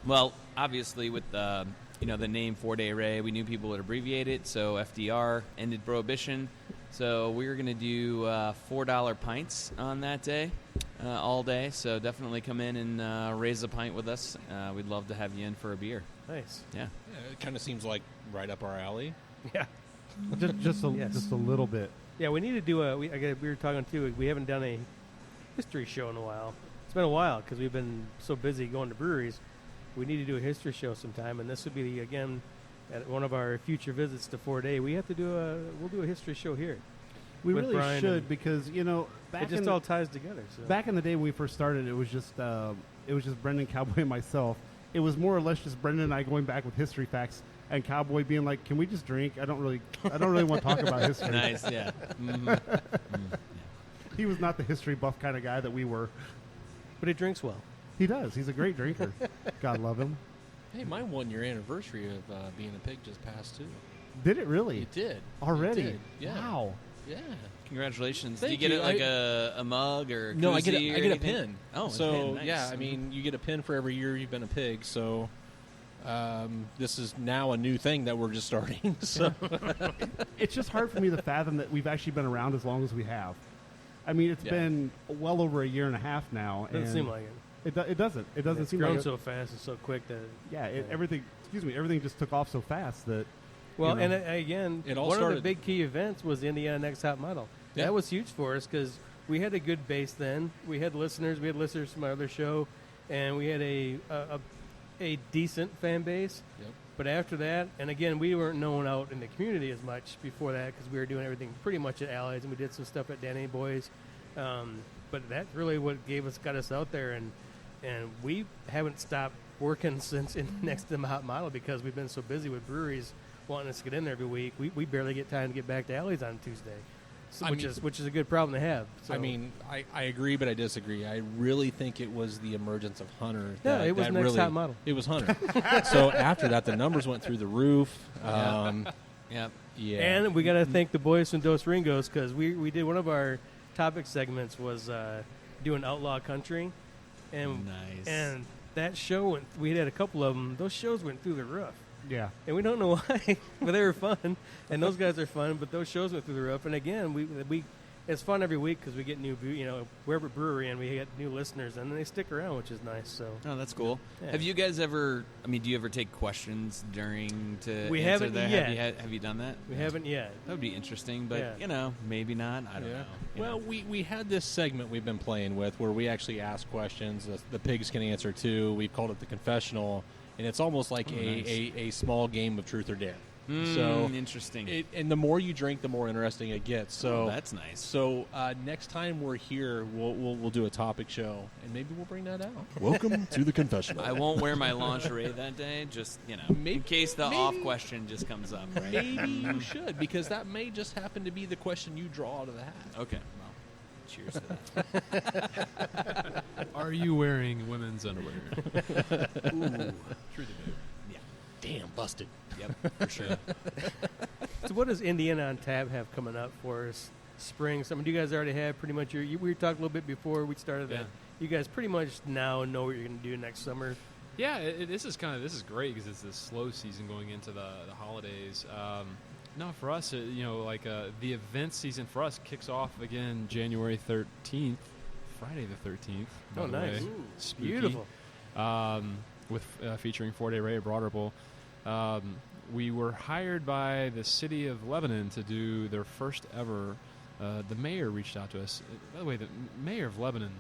Well, obviously, with the name 4-Day Ray, we knew people would abbreviate it. So FDR ended prohibition. So we were going to do $4 pints on that day, all day. So definitely come in and raise a pint with us. We'd love to have you in for a beer.
Nice.
Yeah.
Yeah, it kind of seems like right up our alley.
Yeah.
Just a little bit.
Yeah, we need to do we were talking too. We haven't done a history show in a while. It's been a while because we've been so busy going to breweries. We need to do a history show sometime, and this would be again at one of our future visits to 4-Day. We have to we'll do a history show here.
We
with
really
Brian
should because
it just all ties together. So.
back in the day when we first started, it was just Brendan, Cowboy, and myself. It was more or less just Brendan and I going back with history facts, and Cowboy being like, "Can we just drink? I don't really want to talk about history."
Nice, yeah. Mm-hmm.
He was not the history buff kind of guy that we were.
But he drinks well.
He does. He's a great drinker. God love him.
Hey, my 1-year anniversary of being a pig just passed, too.
Did it really?
It did.
Already?
It did. Yeah.
Wow.
Yeah.
Congratulations.
Thank
Do you get
you.
it like a mug or a
No, I
koozie
get
or
a
anything?
pin.
Oh,
so
a pin. Nice.
yeah, I mean, you get a pin for every year you've been a pig. So this is now a new thing that we're just starting. So
It's just hard for me to fathom that we've actually been around as long as we have. I mean, it's been well over a year and a half now.
Doesn't
and
seem like it.
It doesn't. It doesn't
It's
seem
grown
like it.
so fast and so quick that
Everything. Excuse me. Everything just took off so fast that.
Well, and again,
It all
one of the
started-
big key events was the Indiana Next Top Model.
Yeah.
That was huge for us because we had a good base then. We had listeners. We had listeners from my other show, and we had a decent fan base.
Yep.
But after that, and again, we weren't known out in the community as much before that because we were doing everything pretty much at Allies, and we did some stuff at Danny Boys. But that's really what got us out there, and we haven't stopped working since next to the hot model because we've been so busy with breweries wanting us to get in there every week. We barely get time to get back to Allies on Tuesday. which is a good problem to have. So.
I mean, I agree, but I disagree. I really think it was the emergence of Hunter.
No, it was
that
next
really,
top model.
It was Hunter. So after that, the numbers went through the roof.
Yep.
Yeah.
And we got to thank the boys from Dos Ringos because we did one of our topic segments was doing outlaw country, and that show we had a couple of them. Those shows went through the roof.
Yeah.
And we don't know why, but they were fun, and those guys are fun. But those shows went through the roof, and again, we it's fun every week because we get new, wherever brewery, and we get new listeners, and they stick around, which is nice. So,
oh, that's cool.
Yeah.
Have you guys ever? I mean, do you ever take questions during to?
We
answer
haven't
that?
yet.
Have you done that?
We haven't yet.
That would be interesting, but maybe not. I don't know.
Well, we had this segment we've been playing with where we actually ask questions. The pigs can answer too. We've called it the confessional, and it's almost like a small game of truth or dare. So
interesting.
And the more you drink, the more interesting it gets. So
that's nice.
So next time we're here, we'll do a topic show, and maybe we'll bring that out. Welcome to the confessional.
I won't wear my lingerie that day, just in case the off question just comes up. Right?
Maybe you should, because that may just happen to be the question you draw out of the hat.
Okay. Well, cheers to that.
Are you wearing women's underwear?
Ooh.
True debate.
Damn, busted.
Yep, for sure.
So what does Indiana on Tap have coming up for us? Spring. Do you guys already have pretty much we were talking a little bit before we started that. You guys pretty much now know what you're going to do next summer.
Yeah, this is great because it's this slow season going into the holidays. No, for us, the event season for us kicks off again January 13th, Friday the 13th.
Oh, nice.
Spooky.
Beautiful.
With featuring 4-Day Ray Broderable. We were hired by the city of Lebanon to do their first ever. The mayor reached out to us. By the way, the mayor of Lebanon,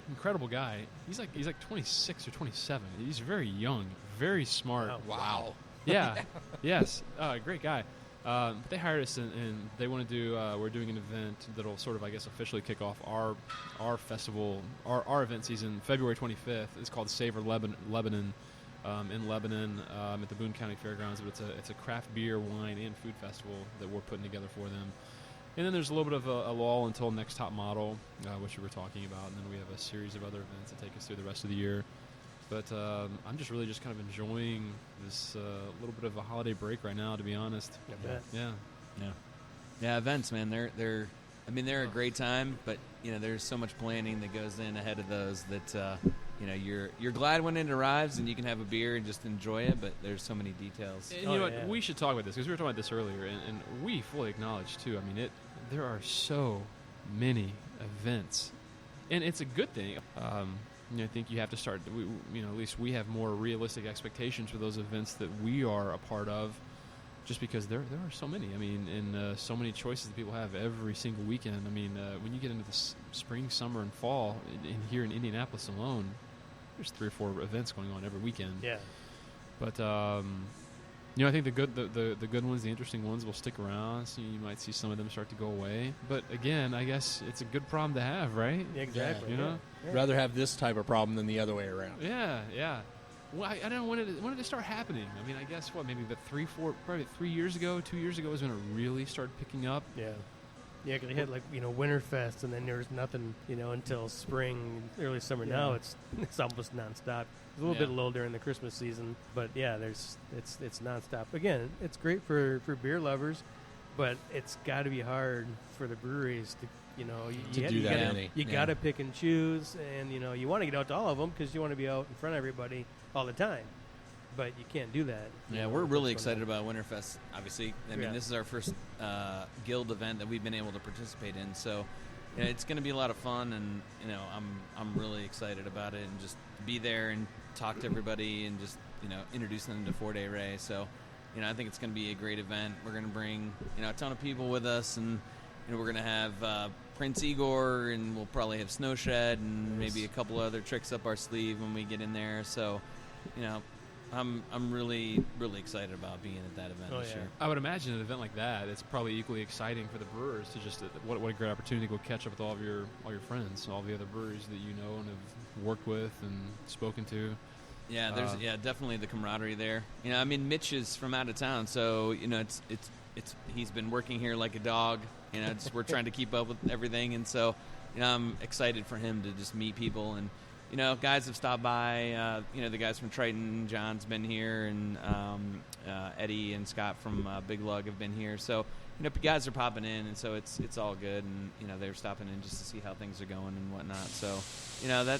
incredible guy. He's like 26 or 27. He's very young, very smart.
Oh,
wow.
Yeah. Yes. Great guy. They hired us, and they want to do. We're doing an event that'll sort of, I guess, officially kick off our festival, our event season, February 25th. It's called Savor Lebanon, in Lebanon, at the Boone County Fairgrounds. But it's a craft beer, wine, and food festival that we're putting together for them. And then there's a little bit of a lull until next top model, which we were talking about, and then we have a series of other events that take us through the rest of the year. But I'm just really kind of enjoying this little bit of a holiday break right now, to be honest.
I bet.
Yeah. Events, man. They're a great time, but there's so much planning that goes in ahead of those that you're glad when it arrives and you can have a beer and just enjoy it. But there's so many details.
And you know what? We should talk about this because we were talking about this earlier, and we fully acknowledge too. I mean, there are so many events, and it's a good thing. I think you have to start. At least we have more realistic expectations for those events that we are a part of, just because there are so many. I mean, and so many choices that people have every single weekend. I mean, when you get into the spring, summer, and fall, here in Indianapolis alone, there's 3 or 4 events going on every weekend.
Yeah.
But I think the good ones, the interesting ones, will stick around. So you might see some of them start to go away. But again, I guess it's a good problem to have, right?
Exactly.
Yeah.
Rather have this type of problem than the other way around.
Yeah. Well, I don't know when did it start happening. I mean, I guess maybe about 3 years ago, 2 years ago is when it really started picking up.
Yeah. Yeah, because they had Winterfest, and then there was nothing, until spring, early summer.
Yeah.
Now it's almost nonstop. It's a little bit low during the Christmas season, but yeah, it's nonstop. Again, it's great for beer lovers, but it's got to be hard for the breweries to. You got to pick and choose, and you want to get out to all of them because you want to be out in front of everybody all the time, but you can't do that.
Yeah, we're really excited about Winterfest. Obviously, I mean, this is our first guild event that we've been able to participate in, so it's going to be a lot of fun, and I'm really excited about it, and just be there and talk to everybody, and just introduce them to 4-Day Ray. So, I think it's going to be a great event. We're going to bring a ton of people with us, and we're going to have Prince Igor, and we'll probably have Snowshed, and maybe a couple other tricks up our sleeve when we get in there. So, I'm really, really excited about being at that event this year.
I would imagine an event like that, it's probably equally exciting for the brewers to just what a great opportunity to go catch up with all your friends, all the other breweries that you know and have worked with and spoken to. Yeah,
there's definitely the camaraderie there. Mitch is from out of town, so it's he's been working here like a dog. We're trying to keep up with everything, and so I'm excited for him to just meet people. And guys have stopped by. The guys from Triton, John's been here, and Eddie and Scott from Big Lug have been here. So guys are popping in, and so it's all good. And they're stopping in just to see how things are going and whatnot. So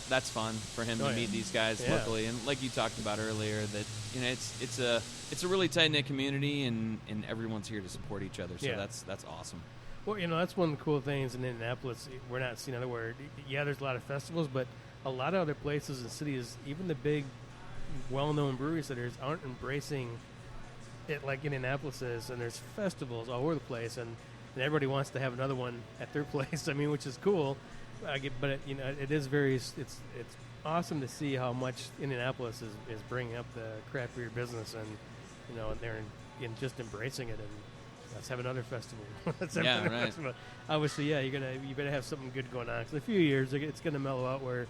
that's fun for him to meet these guys locally. And like you talked about earlier, that it's a really tight knit community, and everyone's here to support each other. So that's awesome.
Well, that's one of the cool things in Indianapolis. We're not seeing otherwhere. Yeah, there's a lot of festivals, but a lot of other places and cities, even the big, well-known breweries that aren't embracing it like Indianapolis is. And there's festivals all over the place, and everybody wants to have another one at their place. I mean, which is cool. But it is it's awesome to see how much Indianapolis is bringing up the craft beer business, and they're just embracing it. And let's have another festival. Festival. Obviously, you better have something good going on. Because in a few years, it's going to mellow out where,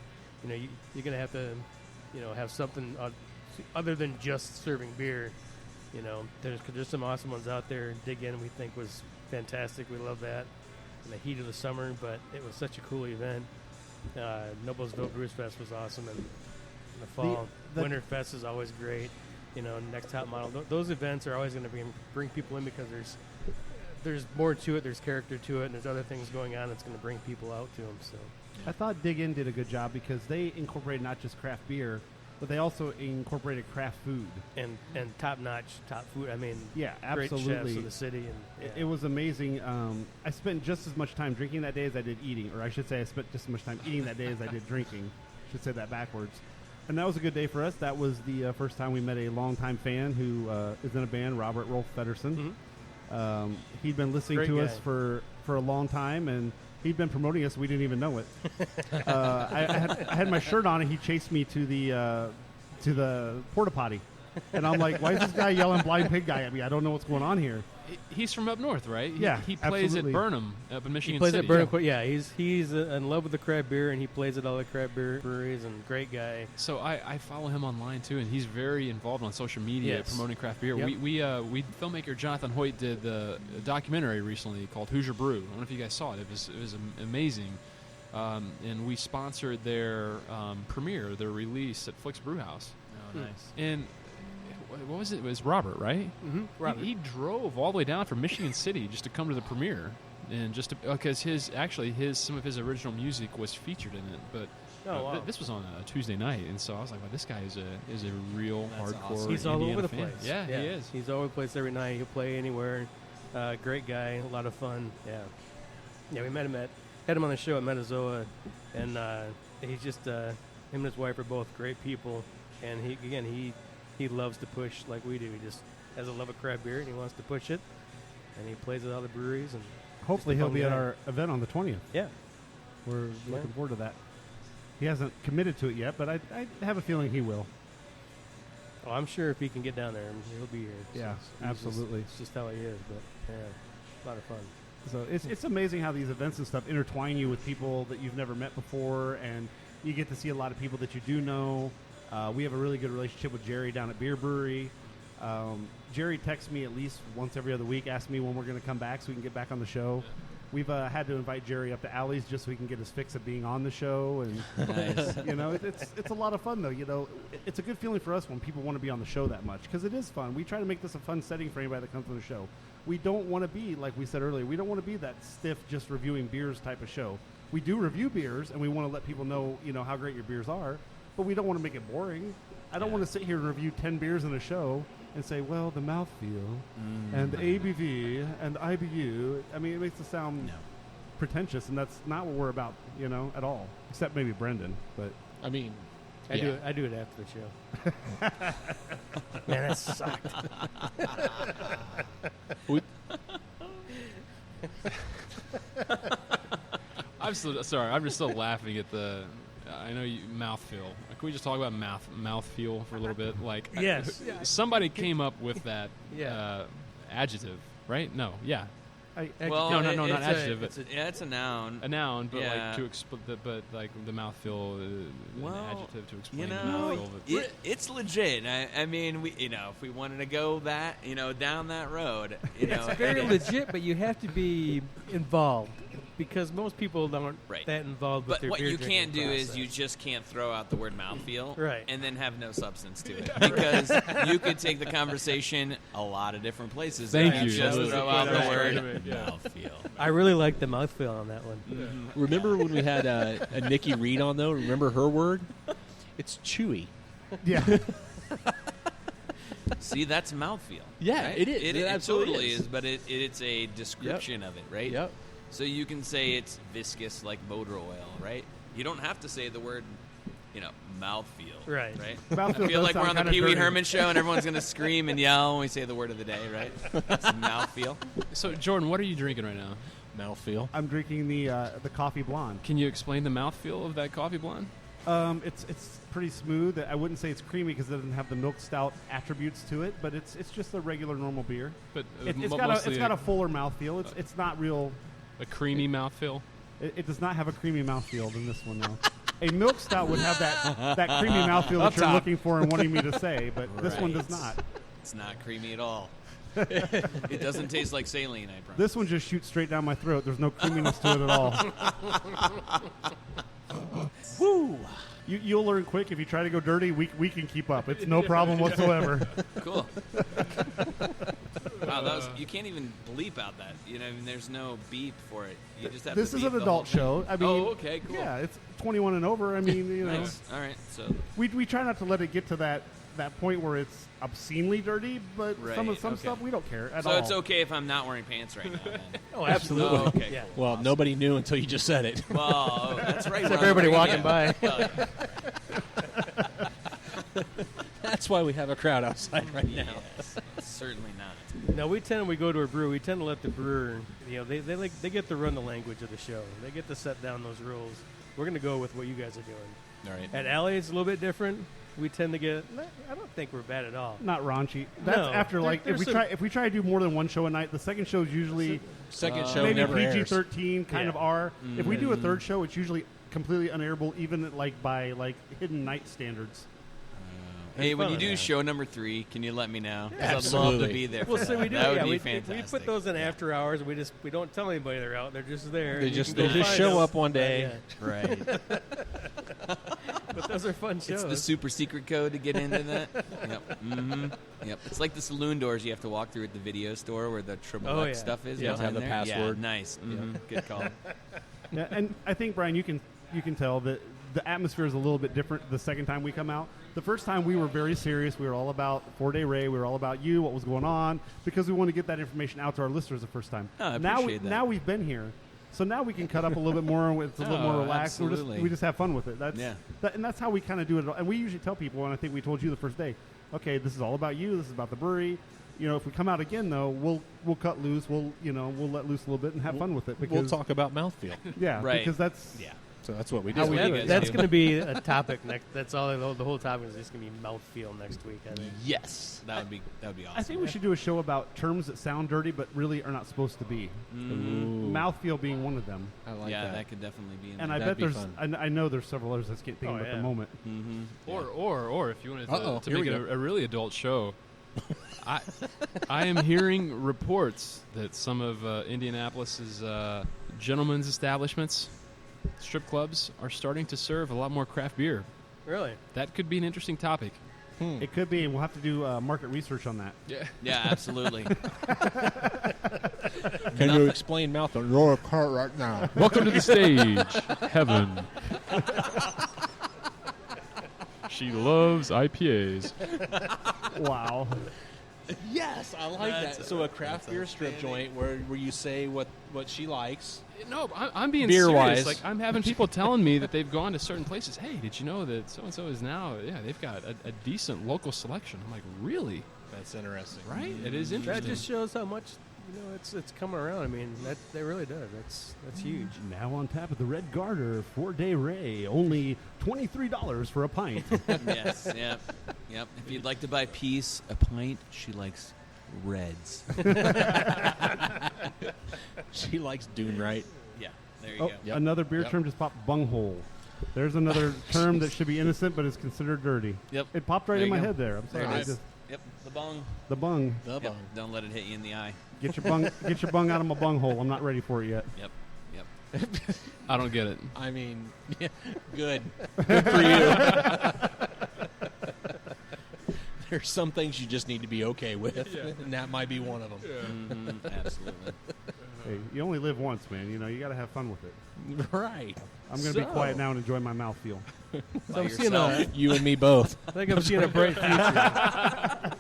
you're going to have to, have something other than just serving beer. There's some awesome ones out there. Dig In, we think, was fantastic. We love that in the heat of the summer, but it was such a cool event. Noblesville Brews Fest was awesome, and in the fall, Winter Fest is always great. Next Top Model. Those events are always going to bring people in because there's more to it. There's character to it, and there's other things going on that's going to bring people out to them. So,
I thought Dig In did a good job because they incorporated not just craft beer, but they also incorporated craft food
and top food. I mean,
absolutely.
Great chefs of the city, and
it was amazing. I spent just as much time drinking that day as I did eating, or I should say, I spent just as much time eating that day as I did drinking. I should say that backwards. And that was a good day for us. That was the first time we met a longtime fan who is in a band, Robert Rolf Feddersen. Mm-hmm. He'd been listening to us for a long time, and he'd been promoting us. We didn't even know it. I had my shirt on, and he chased me to the porta potty. And I'm like, why is this guy yelling Blind Pig Guy at me? I don't know what's going on here.
He's from up north, right?
Yeah,
he plays
absolutely.
at Burnham up in Michigan
He plays
City.
at Burnham. Yeah, he's in love with the craft beer, and he plays at all the craft beer breweries, and great guy.
So I follow him online too, and he's very involved on social media promoting craft beer.
Yep.
We filmmaker Jonathan Hoyt did the documentary recently called Hoosier Brew. I don't know if you guys saw it. It was amazing, and we sponsored their premiere, their release at Flick's Brew House.
Oh, nice.
And what was it? It was Robert, right?
Mm-hmm. Robert.
He drove all the way down from Michigan City just to come to the premiere, and just because some of his original music was featured in it. But this was on a Tuesday night, and so I was like, "Well, this guy is a real hardcore."
Awesome.
He's
Indiana
all over the
fan.
place.
Yeah, he is.
He's all over the place every night. He'll play anywhere. Great guy, a lot of fun. Yeah. We met him had him on the show at Metazoa, and he's just him and his wife are both great people, and he loves to push like we do. He just has a love of craft beer, and he wants to push it. And he plays at all the breweries. And
hopefully he'll be at our event on the 20th.
Yeah.
We're looking forward to that. He hasn't committed to it yet, but I have a feeling he will.
Oh, I'm sure if he can get down there, he'll be here.
Yeah, absolutely.
It's just how he is, but a lot of fun.
So it's amazing how these events and stuff intertwine you with people that you've never met before, and you get to see a lot of people that you do know. We have a really good relationship with Jerry down at Beer Brewery. Jerry texts me at least once every other week, asks me when we're going to come back so we can get back on the show. We've had to invite Jerry up to Alley's just so he can get his fix of being on the show, and
Nice.
It's a lot of fun though. It's a good feeling for us when people want to be on the show that much because it is fun. We try to make this a fun setting for anybody that comes to the show. We don't want to be, like we said earlier, we don't want to be that stiff just reviewing beers type of show. We do review beers, and we want to let people know how great your beers are, but we don't want to make it boring. I don't want to sit here and review 10 beers in a show and say, well, the mouthfeel and the ABV and IBU. I mean, it makes it sound pretentious, and that's not what we're about, at all. Except maybe Brendan, but
I mean,
I do it after the show. Man, that sucked.
I'm just still laughing at the. I know you mouthfeel. Can we just talk about mouthfeel for a little bit? Like,
yes,
somebody came up with that
Yeah.
Adjective, right? No, yeah. No, not adjective.
It's a noun.
A noun, but
Yeah.
like the mouthfeel, an adjective to explain the
know,
mouthfeel.
it's legit. I mean, if we wanted to go that, down that road,
it's very legit, but you have to be involved because most people aren't that involved with
But
their
what
beer
you can't do
drinking
is you just can't throw out the word mouthfeel and then have no substance to it.
Right.
Because you could take the conversation a lot of different places.
Thank
if
you.
Just throw out the word
Yeah.
mouthfeel.
I really like the mouthfeel on that one.
Mm-hmm. Remember when we had a Nikki Reed on, though? Remember her word? It's chewy.
Yeah.
See, that's mouthfeel.
Yeah,
right?
it is.
It
absolutely
totally is, but it's a description of it, right?
Yep.
So you can say it's viscous like motor oil, right? You don't have to say the word, mouthfeel.
Right.
Mouthfeel
I feel
does
like we're
sound
on the
kinda
Pee Wee
dirty.
Herman show and everyone's going to scream and yell when we say the word of the day, right? It's mouthfeel.
So, Jordan, what are you drinking right now?
Mouthfeel.
I'm drinking the coffee blonde.
Can you explain the mouthfeel of that coffee blonde?
It's pretty smooth. I wouldn't say it's creamy because it doesn't have the milk stout attributes to it, but it's just a regular normal beer.
But
It's got a fuller mouthfeel. It's not real.
A creamy mouthfeel.
It does not have a creamy mouthfeel than this one though. A milk stout would have that creamy mouthfeel that you're looking for and wanting me to say, but this one does not.
It's not creamy at all. It doesn't taste like saline, I promise.
This one just shoots straight down my throat. There's no creaminess to it at all. Woo! You'll learn quick. If you try to go dirty, we can keep up. It's no problem whatsoever.
Cool. Wow, you can't even bleep out that. There's no beep for it. You just have
This
to
is
beep
an
the whole
adult
thing.
show. I mean,
oh, okay, cool.
Yeah, it's 21 and over. I mean,
Nice. All right, so
we try not to let it get to that point where it's obscenely dirty, but some stuff we don't care at all.
So it's okay if I'm not wearing pants right now, then?
Oh, absolutely.
Oh, okay.
Yeah.
Cool.
Well,
Awesome.
nobody knew until you just said it.
Well, that's right.
Except everybody walking by.
Well,
That's why we have a crowd outside right now.
yes, certainly not.
No, we go to a brewery. We tend to let the brewer, they get to run the language of the show. They get to set down those rules. We're going to go with what you guys are doing.
All right.
At Alley, it's a little bit different. We tend to get. I don't think we're bad at all.
Not raunchy. That's
No,
after if we try to do more than one show a night. The second show is usually
Second show
maybe
never airs.
PG-13 kind of R. If we do a third show, it's usually completely unairable, even by hidden night standards.
Hey, when
fun
you
of
do
that.
show number 3, can you let me know? 'Cause
Absolutely.
I'd love to be there.
Well,
for
so we do.
That would
Yeah,
be
we
fantastic.
put those in after hours. We don't tell anybody they're out. They're just there.
They
You
just
can go find
show
them.
up one day.
Right.
But those are fun shows.
It's the super secret code to get into that. Yep. Mm-hmm. Yep. It's like the saloon doors you have to walk through at the video store where the triple X stuff is.
You have to have
behind
the
there.
password.
Yeah, nice. Mm-hmm. Good call.
Yeah, and I think Brian, you can tell that the atmosphere is a little bit different the second time we come out. The first time we were very serious. We were all about 4-Day Ray. We were all about you, what was going on, because we want to get that information out to our listeners the first time.
Oh, I appreciate that.
Now we've been here, so now we can cut up a little bit more. It's a little more relaxed.
Absolutely.
We just have fun with it.
Yeah.
And that's how we kind of do it. And we usually tell people, and I think we told you the first day, okay, this is all about you. This is about the brewery. If we come out again, though, we'll cut loose. We'll let loose a little bit and have fun with it. Because,
We'll talk about mouthfeel.
Yeah,
Right.
because that's
So that's what we do.
How we do it.
That's going to be a topic next. That's all. The whole topic is just going to be mouthfeel next week. I think.
Yes, that would be awesome.
I think we should do a show about terms that sound dirty but really are not supposed to be. Mouthfeel being one of them.
I like
yeah,
that.
that could definitely be. In
And
there.
I
That'd
bet
be
there's. I know there's several others I can't think of at the moment.
Mm-hmm.
Or if you wanted
Uh-oh,
to
here
make
we
it
go.
a really adult show, I am hearing reports that some of Indianapolis's gentlemen's establishments, strip clubs, are starting to serve a lot more craft beer.
Really?
That could be an interesting topic.
It could be, and we'll have to do market research on that.
Yeah.
Yeah, absolutely.
Can you explain mouthfeel? You're a cart right now.
Welcome to the stage, Heaven. She loves IPAs.
Wow.
Yes, I like that. So a craft beer strip joint where you say what she likes.
No, I'm being
Beer-wise.
serious. Like, I'm having people telling me that they've gone to certain places. Hey, did you know that so-and-so is now, they've got a decent local selection. I'm like, really?
That's interesting.
Right? It is
That
interesting.
just shows how much it's coming around. I mean, that really does. That's huge.
Now on tap at the Red Garter, 4-Day Ray, only $23 for a pint.
Yes. Yep. If you'd like to buy Peace a pint, she likes Reds.
She likes Dune, right?
Yeah, there you go.
Yep.
Another beer term just popped, bunghole. There's another term that should be innocent but is considered dirty.
Yep.
It popped right
There
in
you
my
go.
head there. I'm sorry.
There it
I
is.
just-
Yep, the bung.
the bung.
The
Yep.
bung.
Don't let it hit you in the eye.
Get your bung out of my bunghole. I'm not ready for it yet.
Yep.
I don't get it.
I mean, yeah, good. Good for you. There's some things you just need to be okay with, and that might be one of them.
Absolutely.
Hey, you only live once, man. You know, you got to have fun with it.
Right.
I'm going to be quiet now and enjoy my mouthfeel.
So I'm seeing a,
You and me both.
I think I'm seeing a bright future. I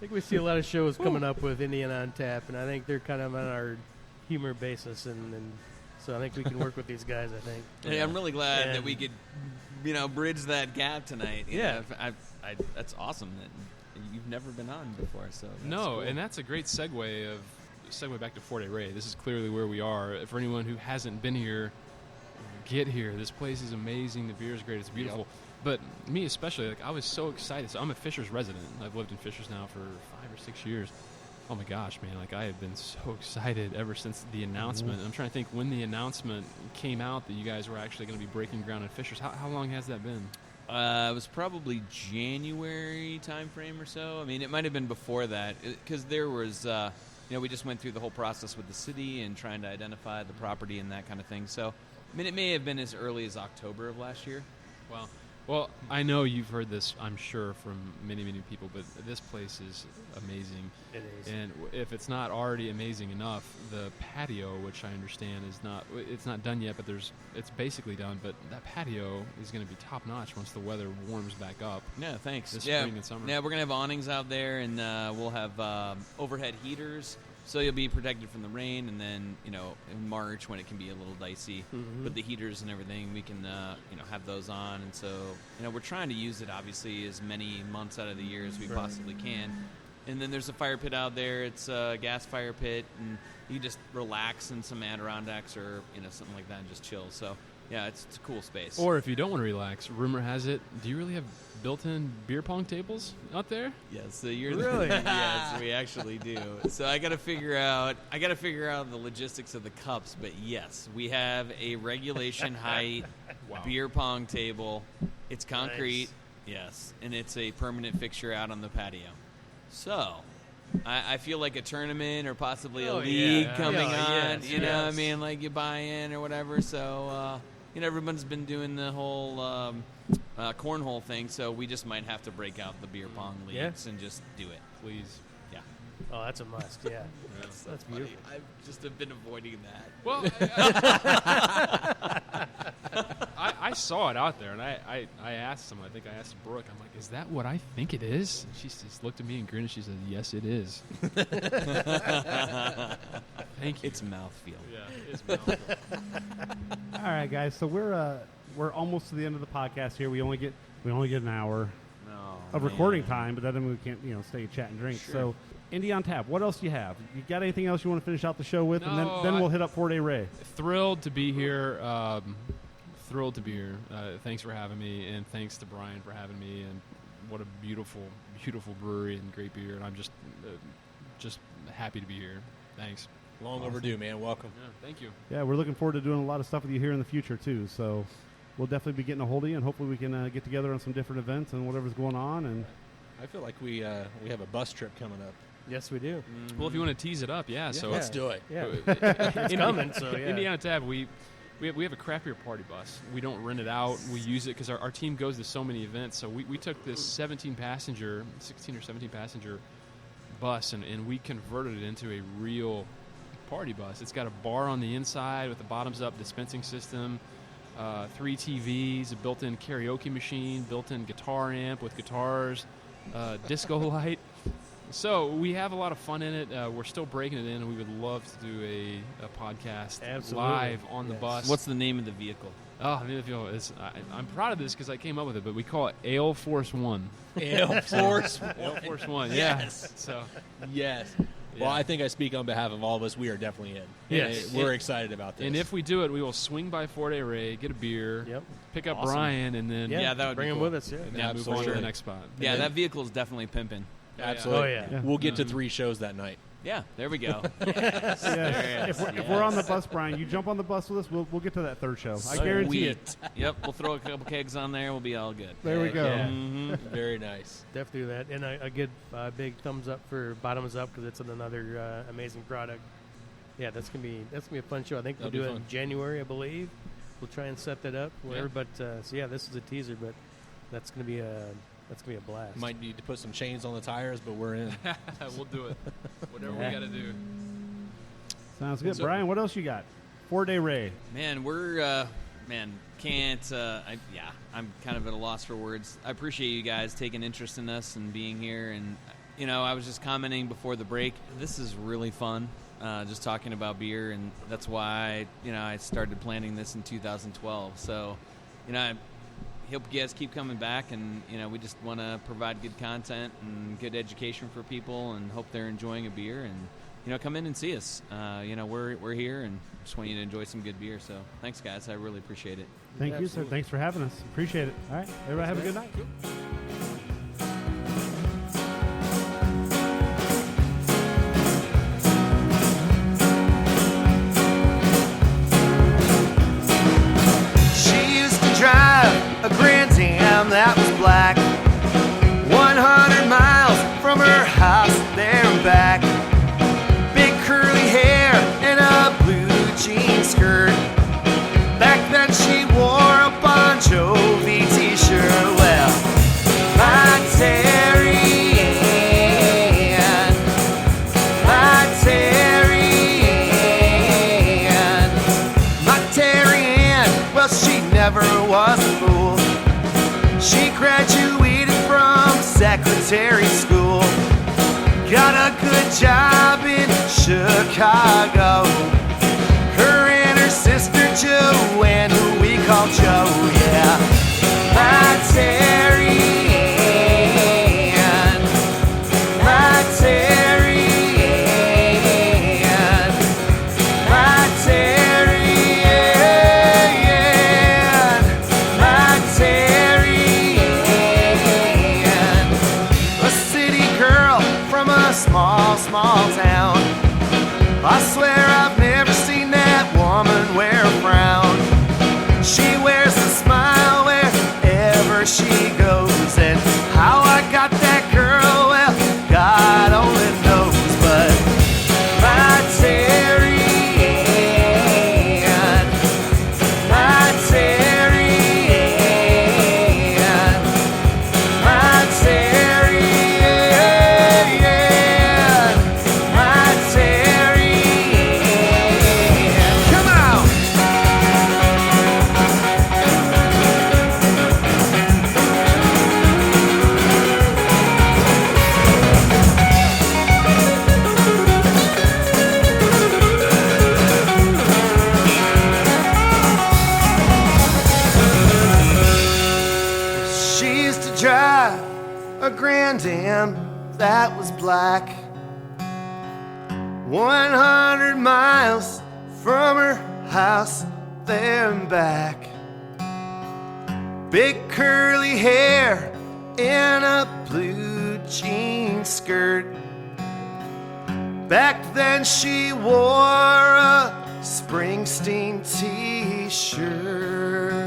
think we see a lot of shows coming up with Indiana on Tap, and I think they're kind of on our humor basis, and so I think we can work with these guys. I think.
Hey, I'm really glad that
And-
we could, bridge that gap tonight. You
Yeah.
know, that's awesome that you've never been on before. So that's
No,
cool.
and that's a great segue back to Fort A Ray. This is clearly where we are. For anyone who hasn't been here, get here. This place is amazing. The beer is great. It's beautiful. But me especially, I was so excited. So I'm a Fishers resident. I've lived in Fishers now for 5 or 6 years. Oh my gosh, man! I have been so excited ever since the announcement. I'm trying to think when the announcement came out that you guys were actually going to be breaking ground in Fishers. How long has that been?
It was probably January timeframe or so. I mean, it might have been before that because there was, we just went through the whole process with the city and trying to identify the property and that kind of thing. So, I mean, it may have been as early as October of last year.
Wow. Well, I know you've heard this, I'm sure, from many, many people, but this place is amazing.
It is.
And if it's not already amazing enough, the patio, which I understand it's not done yet, but it's basically done, but that patio is going to be top-notch once the weather warms back up.
Yeah, thanks.
This
yeah,
spring and summer.
Yeah, we're going to have awnings out there, and we'll have overhead heaters, so you'll be protected from the rain. And then, in March, when it can be a little dicey, with the heaters and everything, we can, have those on. And so, we're trying to use it, obviously, as many months out of the year as we possibly can. And then there's a fire pit out there. It's a gas fire pit, and you just relax in some Adirondacks or, something like that and just chill. So, yeah, it's a cool space.
Or if you don't want to relax, rumor has it, do you really have built-in beer pong tables out there?
Yes, so you're
Really?
yes, we actually do. So I got to figure out the logistics of the cups, but yes, we have a regulation height beer pong table. It's concrete, yes, and it's a permanent fixture out on the patio. So I feel like a tournament or possibly a league coming on.
Yes,
you know what I
yes.
mean? Like you buy in or whatever. So everyone's been doing the whole cornhole thing, so we just might have to break out the beer pong leagues and just do it.
Please.
Yeah.
Oh, that's a must. Yeah, that's
funny.
beautiful.
I've just have been avoiding that.
Well, I saw it out there, and I asked someone. I think I asked Brooke. I'm like, "Is that what I think it is?" And she just looked at me and grinned. And she said, "Yes, it is." Thank you.
It's mouthfeel.
Yeah, it's mouthful.
All right, guys. So we're almost to the end of the podcast here. We only get an hour of recording time, but that doesn't mean we can't stay and chat and drink.
Sure.
So, Indy on Tap. What else do you have? You got anything else you want to finish out the show with, and
No,
then we'll hit up Fort A Ray.
Thrilled to be here. Thrilled to be here. Thanks for having me, and thanks to Brian for having me. And what a beautiful, beautiful brewery and great beer. And I'm just happy to be here. Thanks.
Long overdue, man. Welcome.
Yeah, thank you.
Yeah, we're looking forward to doing a lot of stuff with you here in the future too. So we'll definitely be getting a hold of you, and hopefully we can get together on some different events and whatever's going on. And
I feel like we have a bus trip coming up.
Yes, we do.
Well, if you want to tease it up, so
Let's do it.
Yeah, it's coming. So yeah.
Indiana Tab, we have a craft beer party bus. We don't rent it out. We use it because our team goes to so many events. So we took this 16 or 17 passenger bus, and we converted it into a real party bus. It's got a bar on the inside with a bottoms up dispensing system, 3 TVs, a built-in karaoke machine, built-in guitar amp with guitars, disco light. So we have a lot of fun in it. We're still breaking it in, and we would love to do a podcast live on the bus.
What's the name of the vehicle?
Oh, I'm proud of this because I came up with it, but we call it Ale Force One.
Ale Force.
Ale Force One. Yeah.
Yes.
So
Yes.
Yeah.
Well, I think I speak on behalf of all of us. We are definitely in.
Yes.
And we're excited about this.
And if we do it, we will swing by Fort A Ray, get a beer,
Yep.
pick up
Awesome.
Brian, and then
Yeah, that would
bring
be
him
cool.
with us. Yeah.
and
Yeah,
then move on to
absolutely.
the next spot.
Yeah, that vehicle is definitely pimping.
Absolutely.
Oh, yeah.
We'll get to 3 shows that night.
Yeah, there we go.
Yes. If we're on the bus, Brian, you jump on the bus with us. We'll get to that 3rd show. I guarantee it.
Yep, we'll throw a couple kegs on there. We'll be all good.
There we go.
Yeah.
Mm-hmm.
Very nice.
Definitely do that. And a good big thumbs up for Bottoms Up because it's another amazing product. Yeah, that's gonna be a fun show. I think we'll
That'll
do
be
it in
fun.
January, I believe. We'll try and set that up. Whatever. But so yeah, this is a teaser, but that's gonna be a blast.
Might need to put some chains on the tires, but we're in.
We'll do it. Whatever we got to do.
Sounds good.
So-
Brian, what else you got? 4-day Ray.
Man, we're I'm kind of at a loss for words. I appreciate you guys taking interest in us and being here. And I was just commenting before the break. This is really fun. Just talking about beer, and that's why I started planning this in 2012. So, I hope you guys keep coming back, and we just want to provide good content and good education for people, and hope they're enjoying a beer. And come in and see us. We're here, and just want you to enjoy some good beer. So, thanks, guys. I really appreciate it.
Thank you, sir. Thanks for having us. Appreciate it. All right, everybody have a good night.
A Grand Am that was black, 100 miles from her house there and back. Big curly hair and a blue jean skirt. Back then she wore a Bon Jovi t-shirt. Well, my Terry Ann, my Terry Ann, my Terry Ann, well, she never was a fool. She graduated from secretary school, got a good job in Chicago. Her and her sister Joanne, who we call Joe, yeah. My Terry Ann, my Terry Ann, my Terry Ann, my Terry Ann. A city girl from a small town. I swear I've never seen that woman wear a frown. She wears a smile wherever she goes, and how I got that girl, well, God only knows. But my Terry Ann, my Terry Ann, my Terry Ann, my Terry Ann. Come on! She used to drive a Grand Am that was black, 100 miles from her house there and back. Big curly hair and a blue jean skirt. Back then she wore a Springsteen t-shirt.